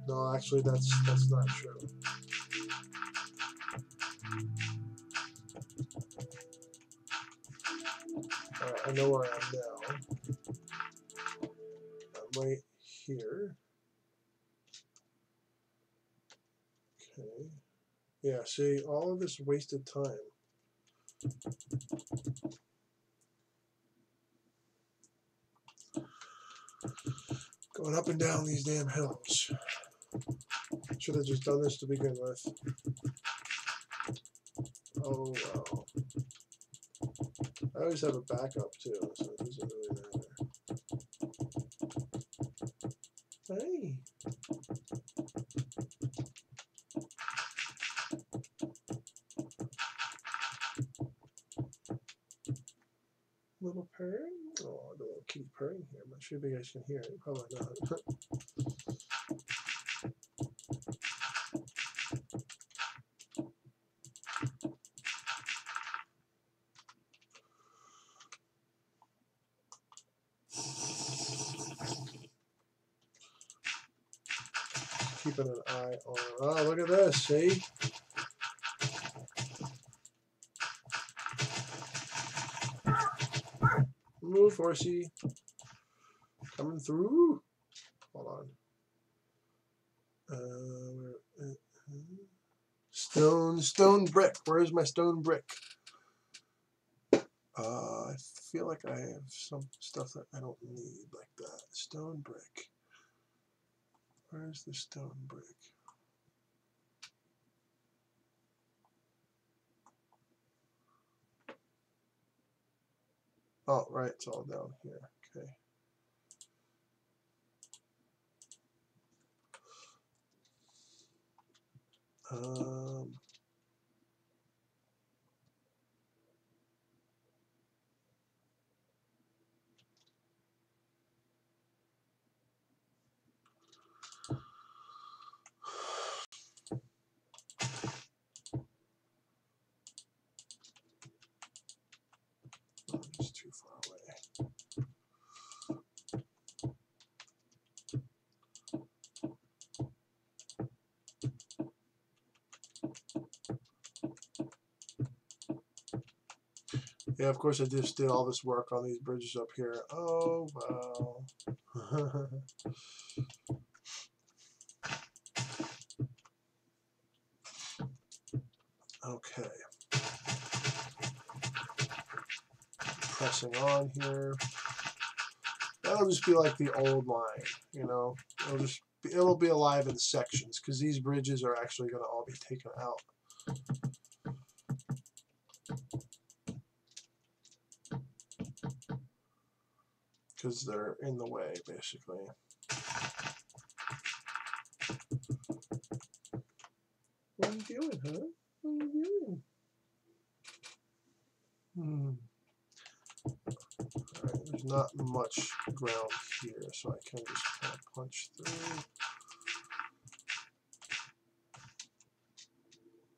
No, actually, that's not true. Alright, I know where I am now. I'm right here. Okay. Yeah, see, all of this wasted time. Going up and down these damn hills. Should have just done this to begin with. Oh well. I always have a backup too, so it doesn't really matter. Hey. Little purring? Oh, the little kitty purring here. I'm not sure if you guys can hear it. Probably not. Keeping an eye on. Oh, look at this. See? Move, horsey. coming through. Hold on. Stone brick. Where's my stone brick? I feel like I have some stuff that I don't need like that. Stone brick. Where's the stone brick? Oh, right, it's all down here. Okay. It's too far away. Yeah, of course I just did all this work on these bridges up here. Oh, wow. Okay. Pressing on here. That'll just be like the old line, you know. It'll be alive in sections because these bridges are actually going to all be taken out. Because they're in the way, basically. What are you doing, huh? What are you doing? Alright, there's not much ground here, so I can just kind of punch through.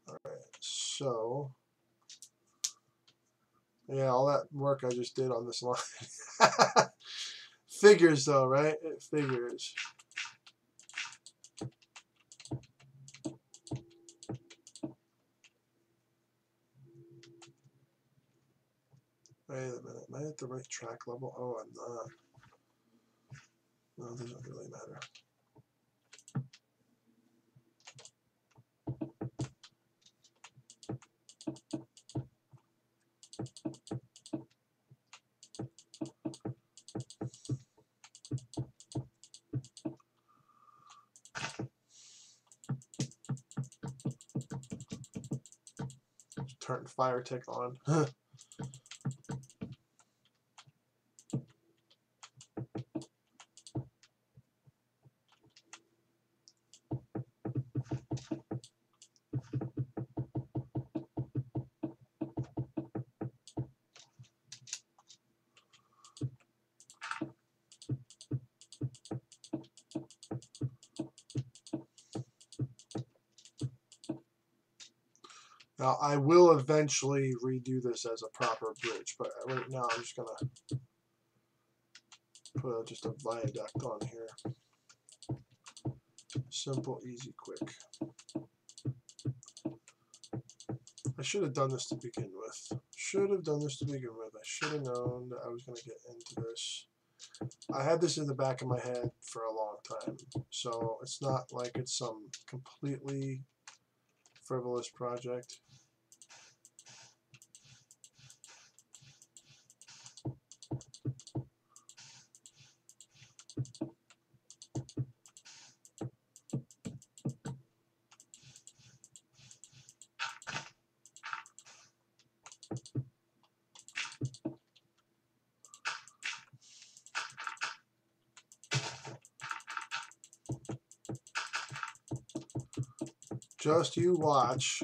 Alright, so yeah, all that work I just did on this line. Figures though, right? It figures. Wait a minute, am I at the right track level? Oh, I'm not. No, it doesn't really matter. Turn fire tick on. Now, I will eventually redo this as a proper bridge, but right now I'm just going to put just a viaduct on here. Simple, easy, quick. I should have done this to begin with. Should have done this to begin with. I should have known that I was going to get into this. I had this in the back of my head for a long time, so it's not like it's some completely frivolous project. Just you watch.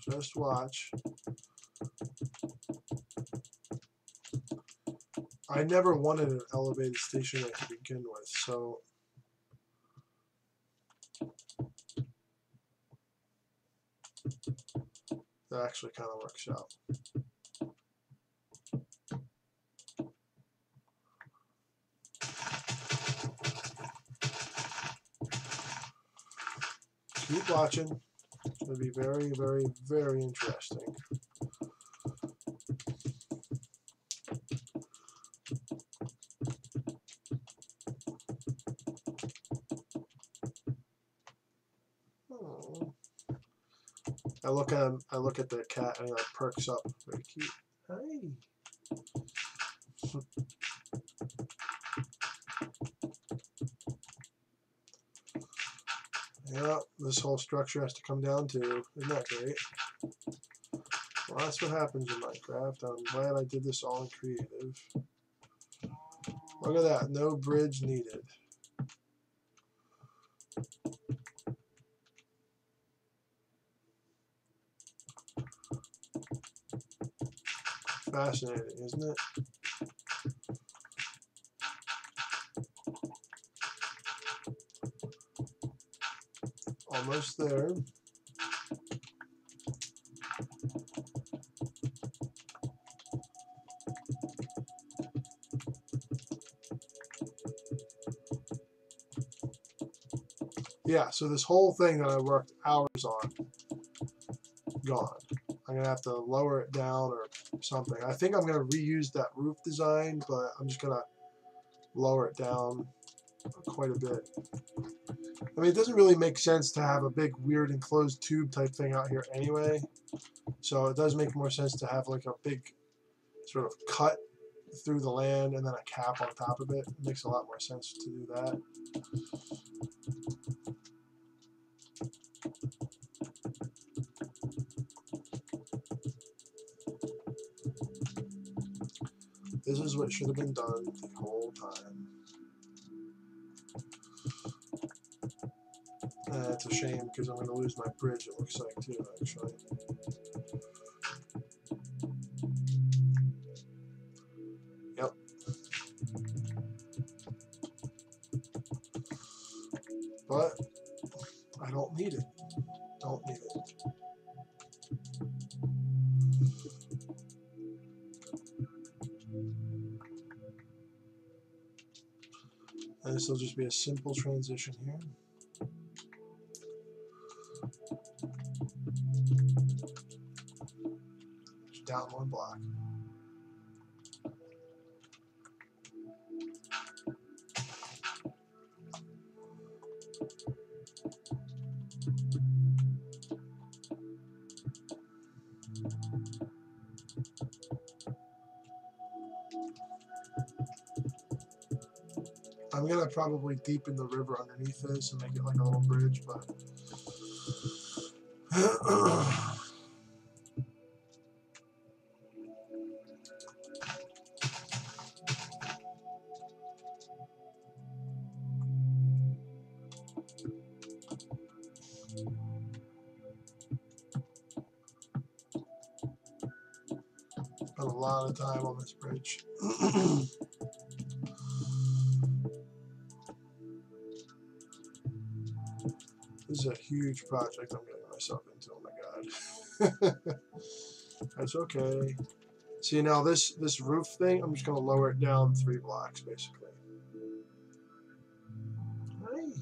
Just watch. I never wanted an elevated stationway to begin with, so that actually kind of works out. Keep watching. It's going to be very, very, very interesting. I look at him, I look at the cat, and he like perks up. Very cute. Hey. Yeah, this whole structure has to come down too. Isn't that great? Well, that's what happens in Minecraft. I'm glad I did this all in creative. Look at that. No bridge needed. Fascinating, isn't it? Almost there. Yeah, so this whole thing that I worked hours on, gone. I'm going to have to lower it down or something. I think I'm going to reuse that roof design, but I'm just going to lower it down quite a bit. I mean, it doesn't really make sense to have a big, weird, enclosed tube type thing out here anyway. So it does make more sense to have like a big sort of cut through the land and then a cap on top of it. It makes a lot more sense to do that. This is what should have been done the whole time. It's a shame because I'm going to lose my bridge, it looks like, too, actually. Yep. But I don't need it. Don't need it. And this will just be a simple transition here. Just down one block. I'm going to probably deepen the river underneath this and make it like a little bridge, but spent a lot of time on this bridge. This is a huge project I'm getting myself into. Oh my god. That's okay. See, now this roof thing, I'm just going to lower it down 3 blocks, basically. Hey.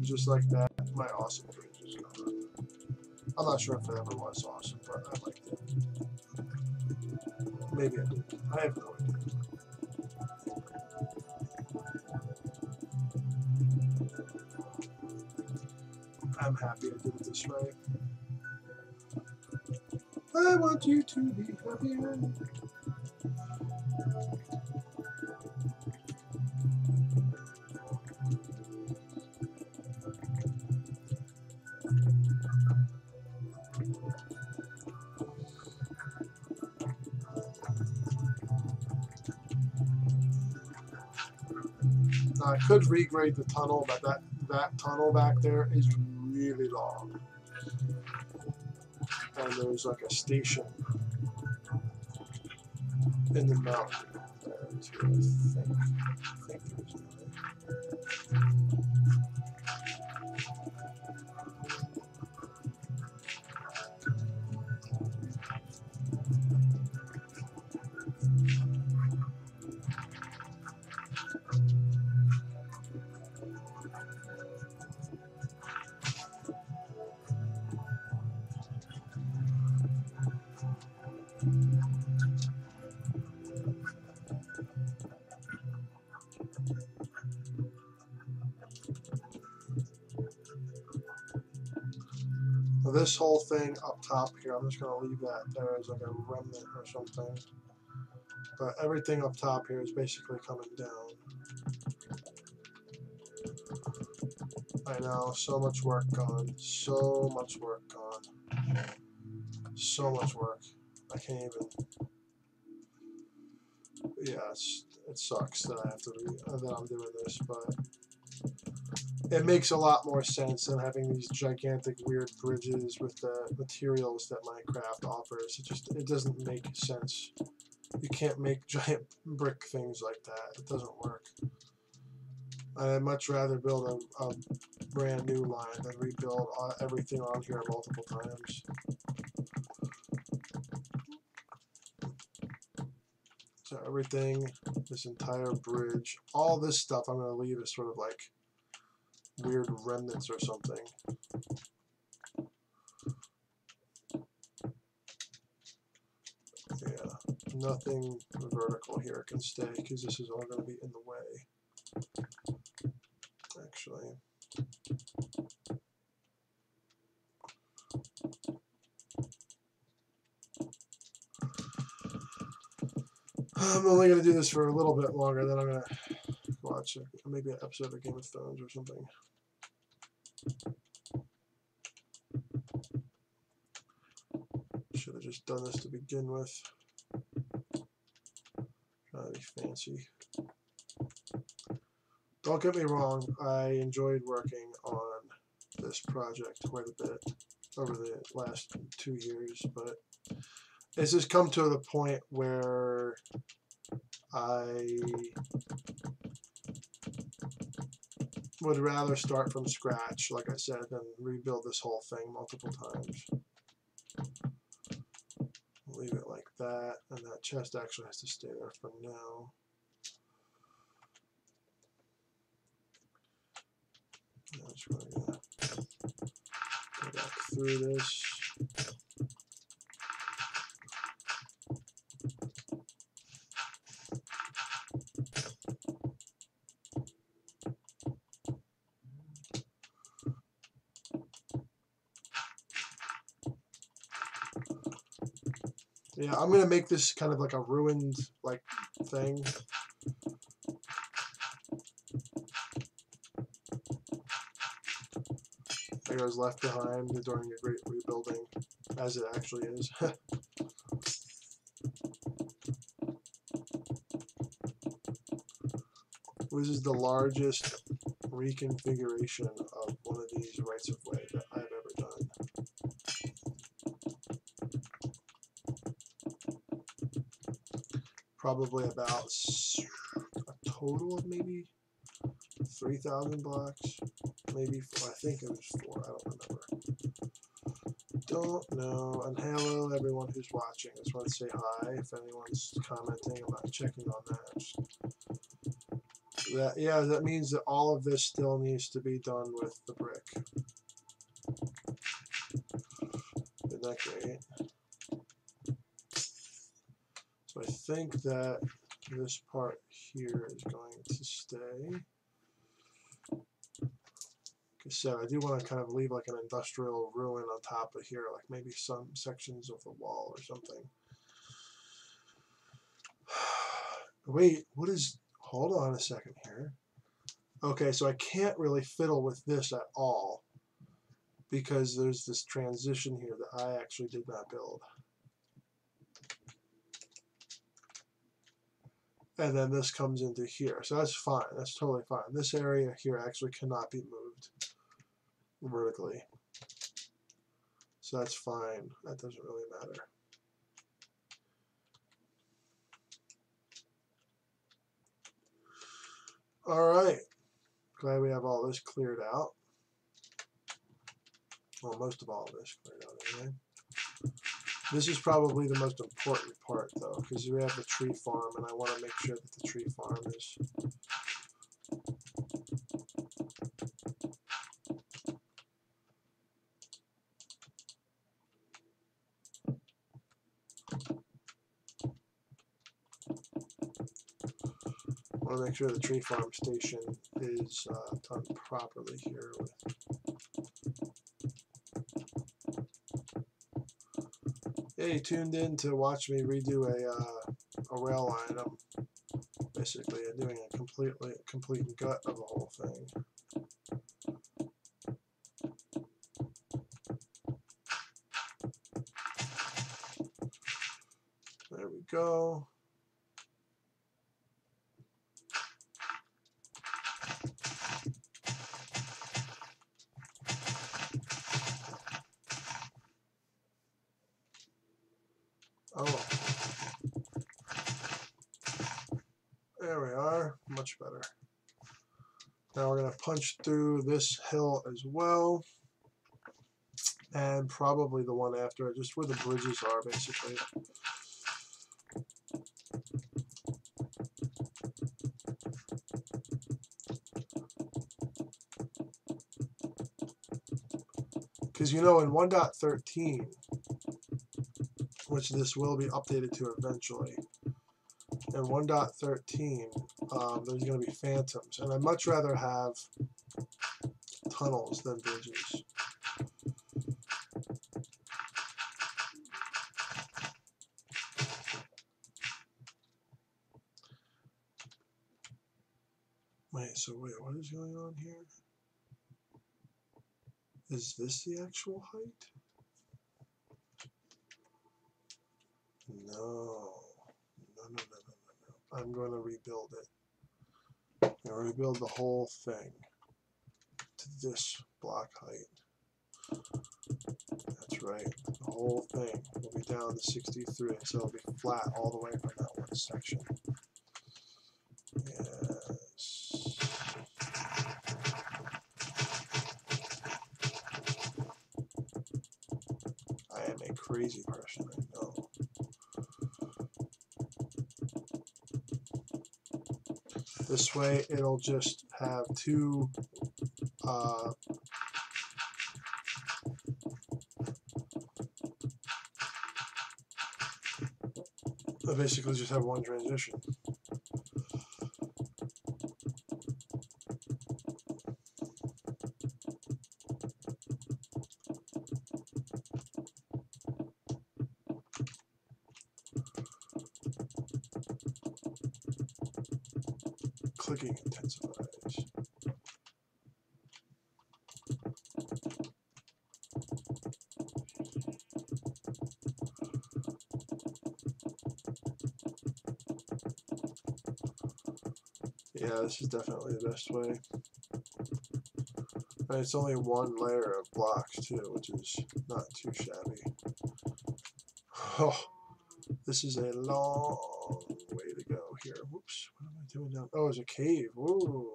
Just like that, my awesome bridge is gone. I'm not sure if it ever was awesome, but I liked it. Maybe I did. I have no idea. I'm happy I did it this way. I want you to be happier. Now, I could regrade the tunnel, but that tunnel back there is really long. And there's like a station in the mountain there too, I think there's this whole thing up top here, I'm just going to leave that there as like a remnant or something. But everything up top here is basically coming down. I know, so much work gone. So much work gone. So much work. I can't even. Yeah, it sucks that I have to that I'm doing this, but it makes a lot more sense than having these gigantic weird bridges with the materials that Minecraft offers. It doesn't make sense. You can't make giant brick things like that. It doesn't work. I'd much rather build a brand new line than rebuild everything on here multiple times. So everything, this entire bridge, all this stuff I'm going to leave as sort of like weird remnants or something. Yeah, nothing vertical here can stay because this is all going to be in the way. Actually. I'm only going to do this for a little bit longer, then I'm going to watch maybe an episode of Game of Thrones or something. Should have just done this to begin with. Trying to be fancy. Don't get me wrong, I enjoyed working on this project quite a bit over the last 2 years, but it's just come to the point where I would rather start from scratch, like I said, than rebuild this whole thing multiple times. Leave it like that, and that chest actually has to stay there for now. I'm just going to go back through this. Yeah, I'm going to make this kind of like a ruined like thing. It was left behind during a great rebuilding, as it actually is. This is the largest reconfiguration of one of these rights of way that I've ever done. Probably about a total of maybe 3,000 blocks. Maybe, I think it was 4, I don't remember. Don't know. And hello everyone who's watching. I just want to say hi. If anyone's commenting, I'm not checking on that. Yeah, that means that all of this still needs to be done with the brick. Isn't that great? So I think that this part here is going to stay. Like I said, I do want to kind of leave like an industrial ruin on top of here, like maybe some sections of the wall or something. Wait, what is... Hold on a second here. Okay, so I can't really fiddle with this at all because there's this transition here that I actually did not build. And then this comes into here. So that's fine. That's totally fine. This area here actually cannot be moved vertically. So that's fine. That doesn't really matter. All right. Glad we have all this cleared out. Well, most of all of this cleared out anyway. This is probably the most important part, though, because we have the tree farm, and I want to make sure that the tree farm is... I want to make sure the tree farm station is done properly here. Yeah, you tuned in to watch me redo a rail line. I'm basically doing a complete gut of the whole thing. There we go. Oh, there we are. Much better. Now we're going to punch through this hill as well. And probably the one after it, just where the bridges are, basically. Because you know, in 1.13, which this will be updated to eventually, in 1.13, there's going to be phantoms. And I'd much rather have tunnels than bridges. Wait, so wait, what is going on here? Is this the actual height? No. I'm going to rebuild it. I'm going to rebuild the whole thing to this block height. That's right. The whole thing will be down to 63, so it'll be flat all the way from that one section. Yes. I am a crazy person, I know. This way, it'll just have two I basically just have one transition. Clicking intensifies. Yeah, this is definitely the best way. And it's only one layer of blocks too, which is not too shabby. Oh, this is a long way to go here. Whoops, what am I doing now? Oh, it's a cave. Ooh.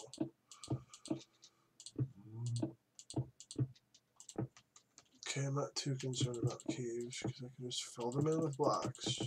Okay, I'm not too concerned about caves because I can just fill them in with blocks.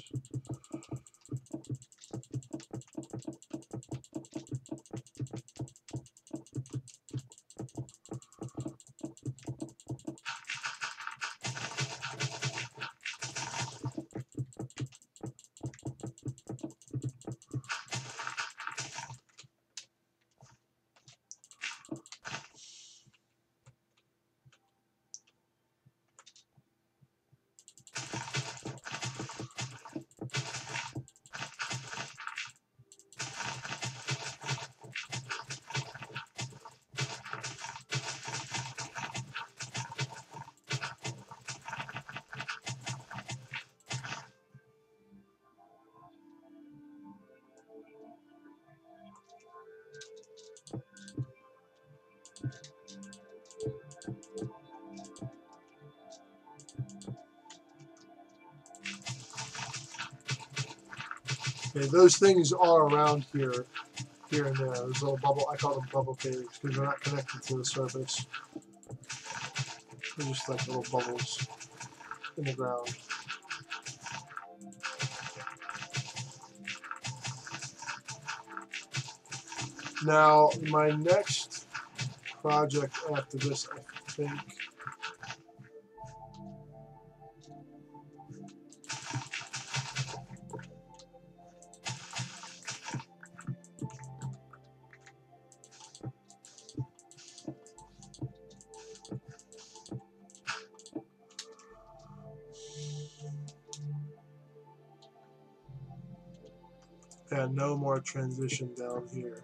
Okay, those things are around here and there. Those little bubble, I call them bubble caves because they're not connected to the surface. They're just like little bubbles in the ground. Now, my next project after this, I think, and no more transition down here.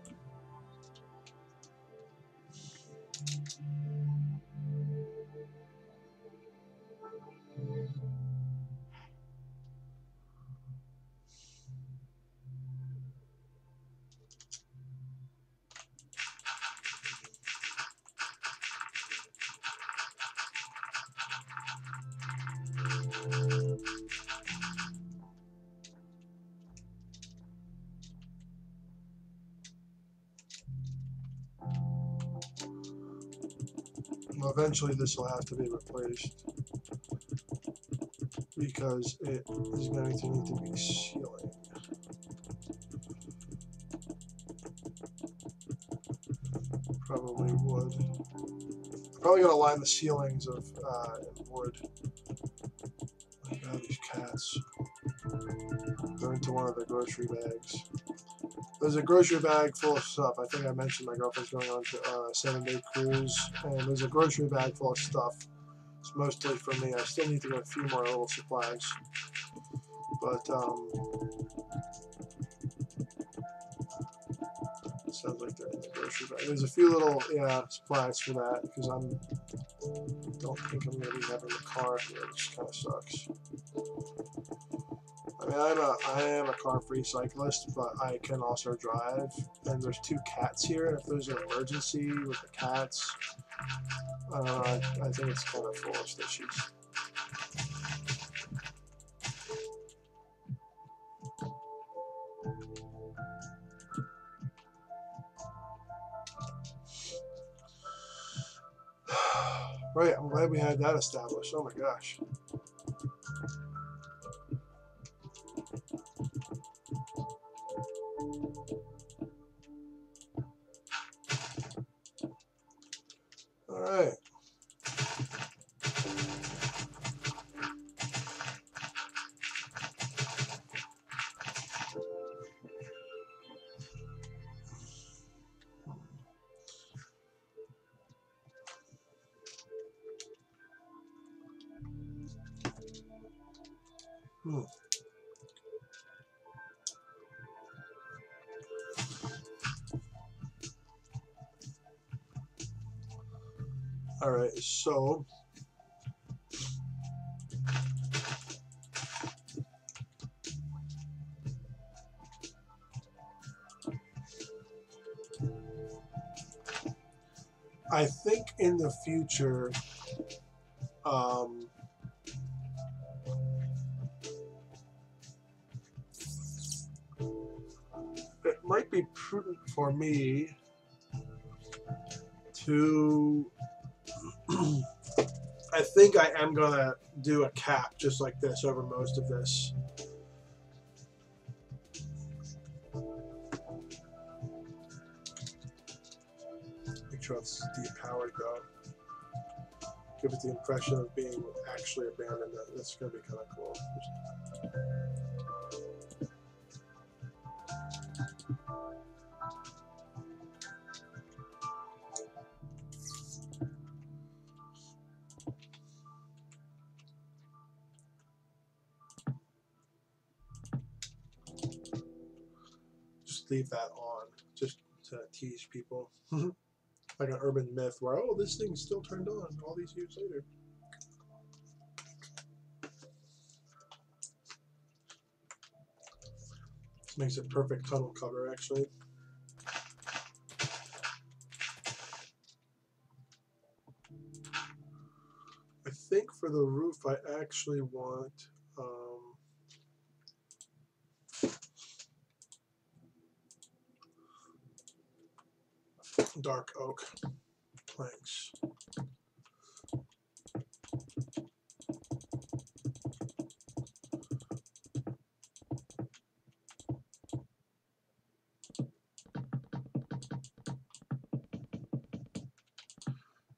Well, eventually this will have to be replaced because it is going to need to be sealing. Probably wood. Probably going to line the ceilings of in wood. Oh God, these cats. They're into one of the grocery bags. There's a grocery bag full of stuff. I think I mentioned my girlfriend's going on to a 7-day cruise, and there's a grocery bag full of stuff. It's mostly for me. I still need to get a few more little supplies, but it sounds like they're in the grocery bag. There's a few little supplies for that because don't think I'm going to be having the car here, which kind of sucks. I mean, I am a car-free cyclist, but I can also drive. And there's 2 cats here, and if there's an emergency with the cats, I think it's kind of foolish that she's. Right, I'm glad we had that established. Oh my gosh. All right. All right, so I think in the future, it might be prudent for me to. I think I am gonna do a cap just like this over most of this. Make sure it's depowered though. Give it the impression of being actually abandoned. That's gonna be kind of cool. Just leave that on, just to tease people. Like an urban myth where, oh, this thing's still turned on all these years later. This makes it perfect tunnel cover, actually. I think for the roof, I actually want dark oak planks.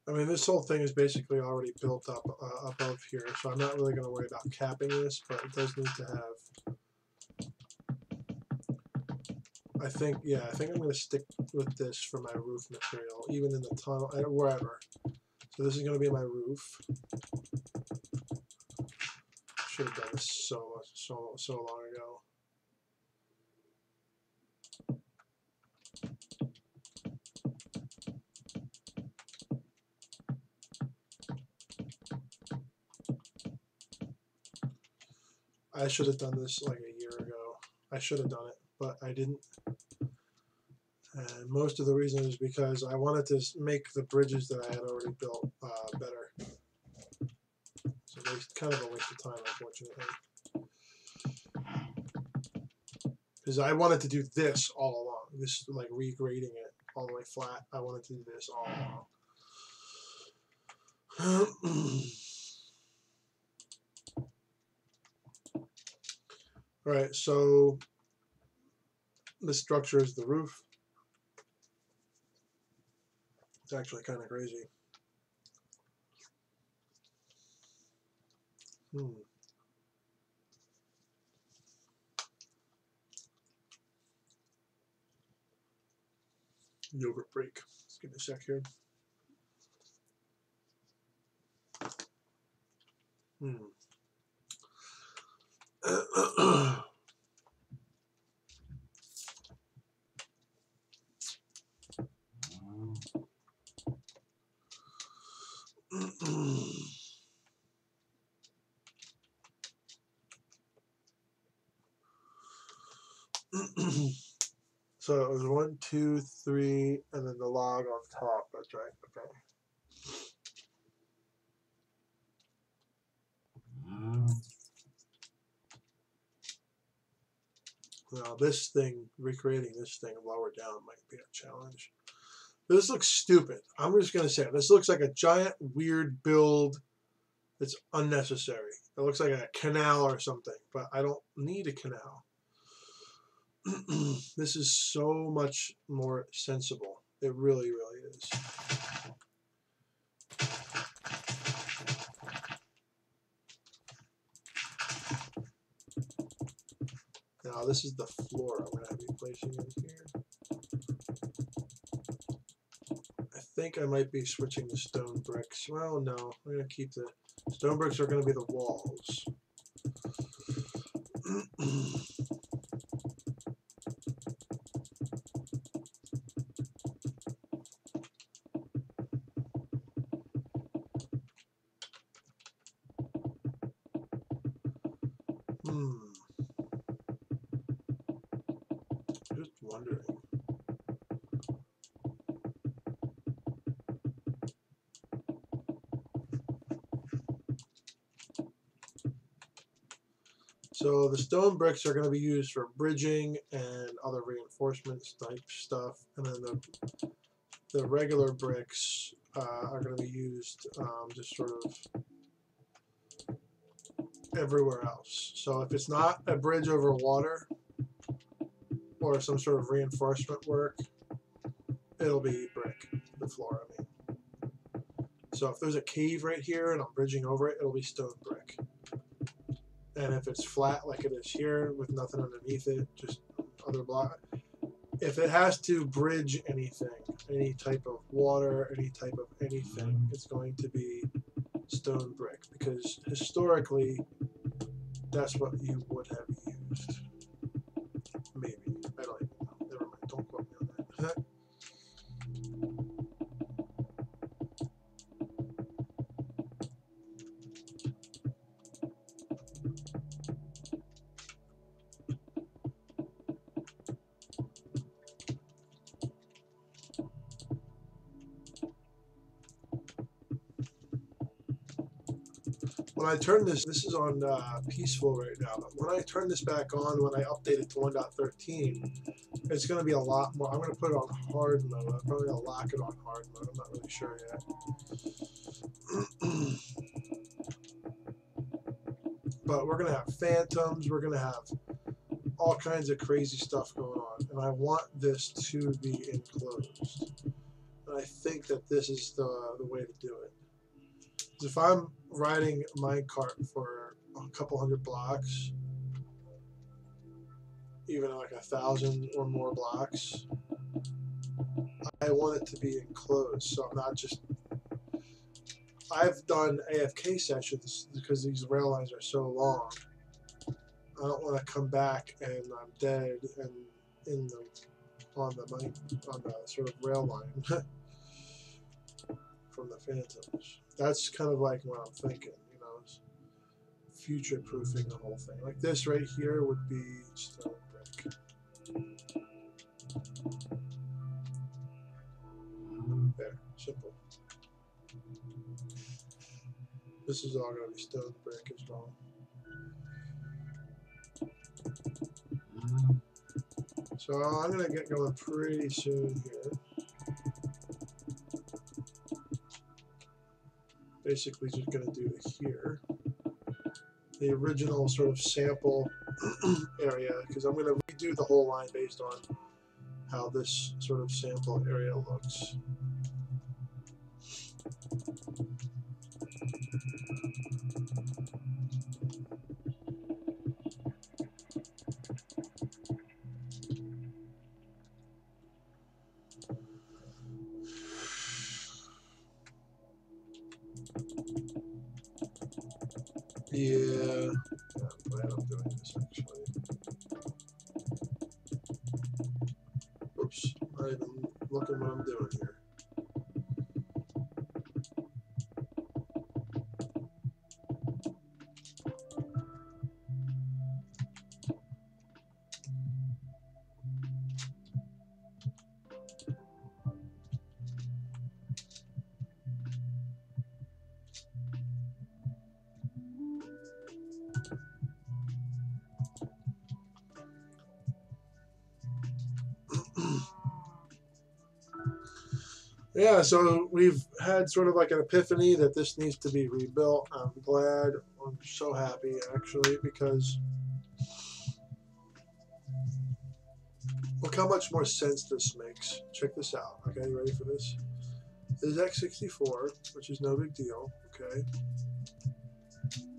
I mean, this whole thing is basically already built up above here, so I'm not really going to worry about capping this, but it does need to have. I think I'm going to stick with this for my roof material, even in the tunnel, wherever. So this is going to be my roof. Should have done this so long ago. I should have done this like a year ago. I should have done it, but I didn't. And most of the reason is because I wanted to make the bridges that I had already built better. So it's kind of a waste of time, unfortunately. Because I wanted to do this all along. This, like regrading it all the way flat. I wanted to do this all along. All right, so this structure is the roof. It's actually kind of crazy. Yogurt break. Let's give me a sec here. So it was 1, 2, 3, and then the log on top. That's right. Okay. Now this thing, recreating this thing lower down might be a challenge. This looks stupid. I'm just gonna say it. This looks like a giant weird build. It's unnecessary. It looks like a canal or something, but I don't need a canal. This is so much more sensible. It really, really is. Now this is the floor I'm going to be placing in here. I think I might be switching the stone bricks. Well, no, I'm going to keep the stone bricks are going to be the walls. Just wondering. So the stone bricks are going to be used for bridging and other reinforcements type stuff, and then the regular bricks are going to be used just sort of everywhere else. So if it's not a bridge over water or some sort of reinforcement work, it'll be brick, the floor, I mean. So if there's a cave right here and I'm bridging over it, it'll be stone brick. And if it's flat like it is here with nothing underneath it, just other block. If it has to bridge anything, any type of water, any type of anything, it's going to be stone brick, because historically that's what you would have used. Maybe. I don't even know. Never mind. Don't quote me on that. When I turn this is on peaceful right now, but when I turn this back on, when I update it to 1.13, it's going to be a lot more. I'm going to put it on hard mode. I'm probably going to lock it on hard mode. I'm not really sure yet. But we're going to have phantoms. We're going to have all kinds of crazy stuff going on. And I want this to be enclosed. And I think that this is the way to do it. If I'm riding a minecart for a couple hundred blocks, even like 1,000 or more blocks, I want it to be enclosed. So I'm not just. I've done AFK sessions because these rail lines are so long. I don't want to come back and I'm dead and in the on the sort of rail line from the phantoms. That's kind of like what I'm thinking, you know. future-proofing the whole thing. Like this right here would be stone brick. There, simple. This is all going to be stone brick as well. So I'm going to get going pretty soon here. Basically just going to do here. The original sort of sample area, because I'm going to redo the whole line based on how this sort of sample area looks. Yeah, I'm glad I'm doing this actually. Oops, I'm not even looking what I'm doing here. Yeah, so we've had sort of like an epiphany that this needs to be rebuilt. I'm glad. I'm so happy actually, because look how much more sense this makes. Check this out. Okay, you ready for this? This is X64, which is no big deal. Okay,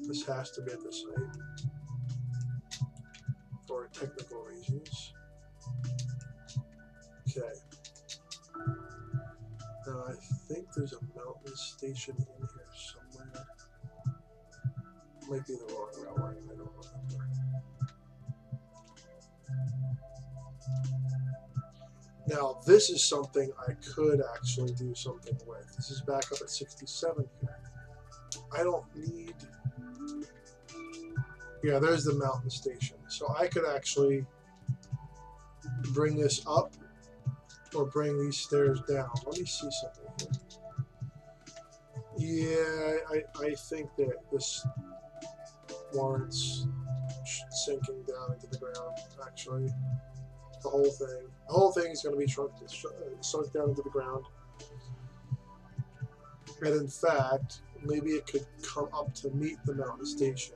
this has to be at the site for technical reasons. Okay. Now I think there's a mountain station in here somewhere. Might be the wrong railway. I don't remember. Now this is something I could actually do something with. This is back up at 67 here. I don't need. Yeah, there's the mountain station. So I could actually bring this up or bring these stairs down. Let me see something here. Yeah, I think that this warrants sinking down into the ground, actually. The whole thing. The whole thing is going to be sunk down into the ground. And in fact, maybe it could come up to meet the mountain station.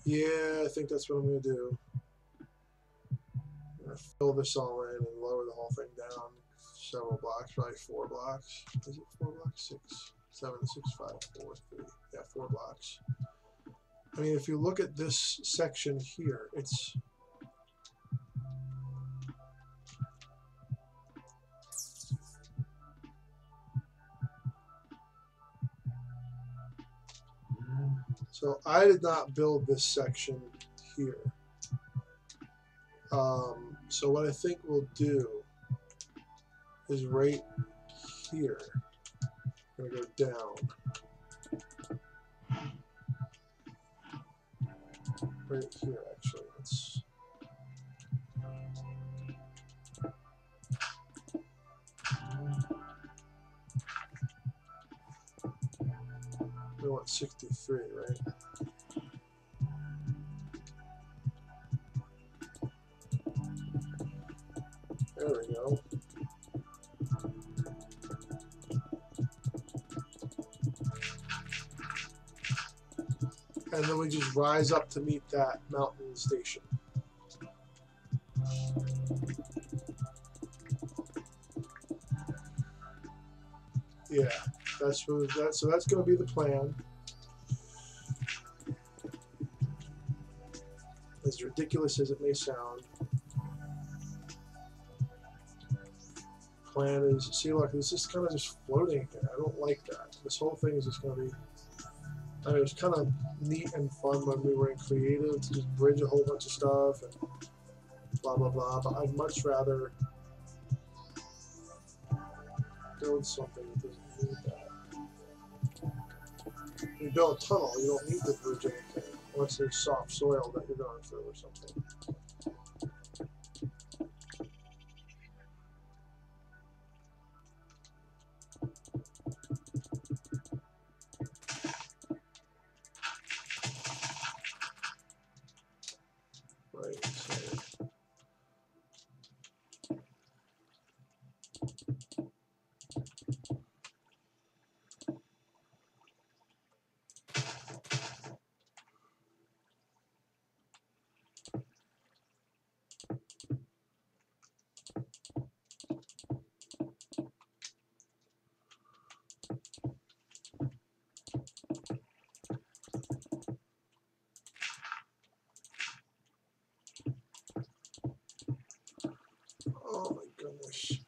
Yeah, I think that's what I'm going to do. I'm going to fill this all in and lower the whole thing down several blocks, probably 4 blocks. Is it 4 blocks? 6, 7, 6, 5, 4, 3. Yeah, 4 blocks. I mean, if you look at this section here, it's so I did not build this section here. So what I think we'll do is right here. I'm going to go down. Right here, actually. Let's. We want 63, right? There we go. And then we just rise up to meet that mountain station. Yeah, that's what that. So that's going to be the plan. As ridiculous as it may sound, plan is. See, look, this is kind of just floating here. I don't like that. This whole thing is just going to be. I mean, it was kind of neat and fun when we were in creative to just bridge a whole bunch of stuff and blah blah blah. But I'd much rather build something that doesn't need that. You build a tunnel, you don't need to bridge anything. unless there's soft soil that you're going through or something. Right, so oh my goodness.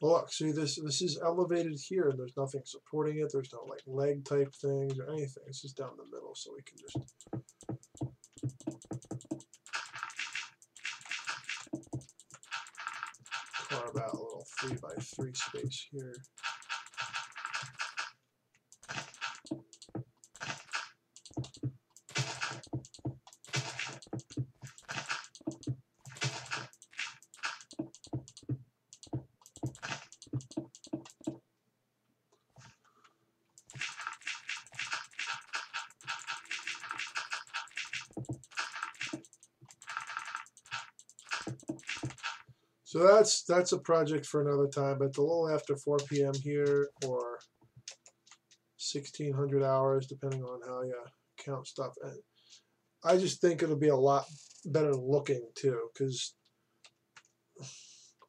Look, see this is elevated here and there's nothing supporting it. There's no like leg type things or anything. It's just down the middle, so we can just carve out a little 3x3 space here. So that's a project for another time, but it's a little after 4 p.m. here, or 1600 hours, depending on how you count stuff. And I just think it'll be a lot better looking too, because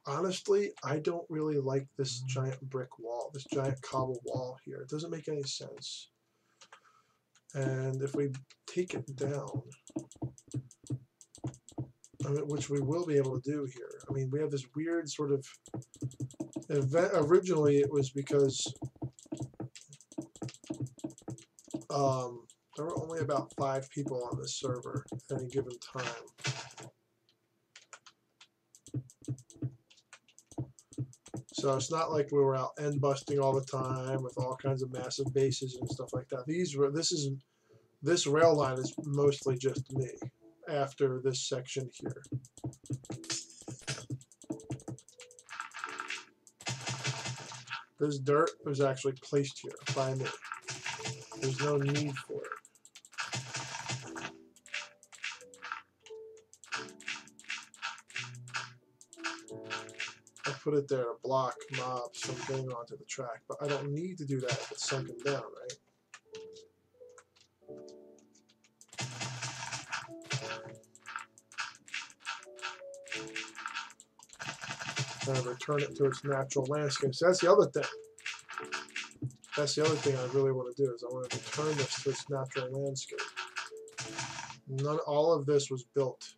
honestly, I don't really like this giant brick wall, this giant cobble wall here. It doesn't make any sense. And if we take it down, which we will be able to do here. I mean, we have this weird sort of event. Originally, it was because there were only about 5 people on this server at any given time. So it's not like we were out end busting all the time with all kinds of massive bases and stuff like that. This rail line is mostly just me after this section here. This dirt was actually placed here by me. There's no need for it. I put it there to block mobs from getting onto the track, but I don't need to do that if it's sunken down, right? And return it to its natural landscape. So that's the other thing. That's the other thing I really want to do is I want to return this to its natural landscape. All of this was built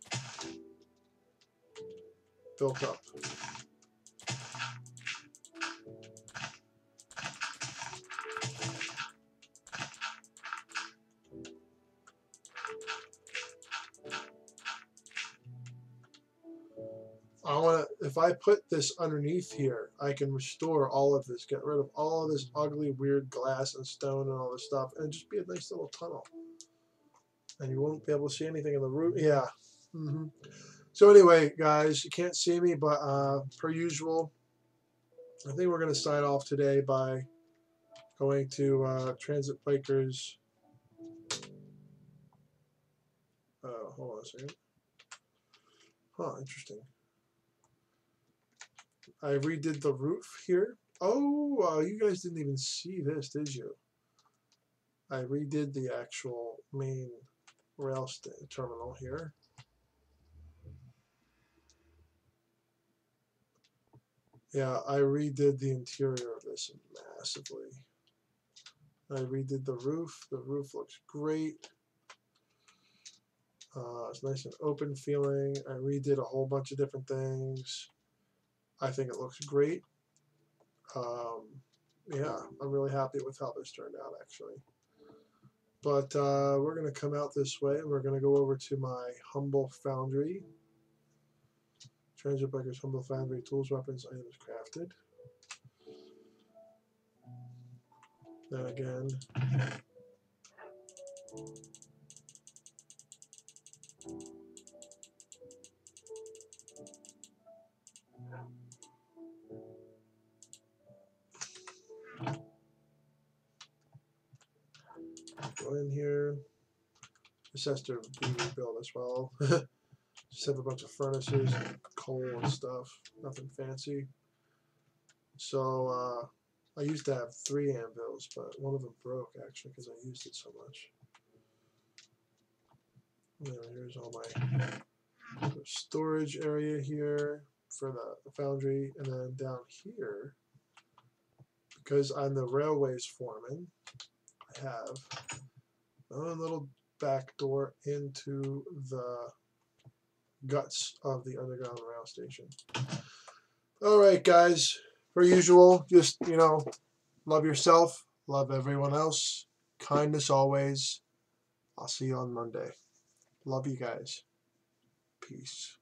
up. If I put this underneath here, I can restore all of this, get rid of all of this ugly, weird glass and stone and all this stuff, and just be a nice little tunnel. And you won't be able to see anything in the roof. Yeah. So anyway, guys, you can't see me, but per usual, I think we're going to sign off today by going to Transit Bikers. Hold on a second. Huh, interesting. I redid the roof here. Oh, you guys didn't even see this, did you? I redid the actual main rail terminal here. Yeah, I redid the interior of this massively. I redid the roof. The roof looks great. It's nice and open feeling. I redid a whole bunch of different things. I think it looks great. Yeah, I'm really happy with how this turned out, actually. But we're going to come out this way, and we're going to go over to my Humble Foundry. Transit Breakers, Humble Foundry, Tools, Weapons, Items Crafted. Then again, go in here. This has to be rebuilt as well. Just have a bunch of furnaces, and coal and stuff. Nothing fancy. So I used to have 3 anvils, but one of them broke actually because I used it so much. Here's all my storage area here for the foundry, and then down here, because I'm the railways foreman, I have my own little back door into the guts of the underground rail station. All right, guys. Per usual, just, love yourself, love everyone else, kindness always. I'll see you on Monday. Love you guys. Peace.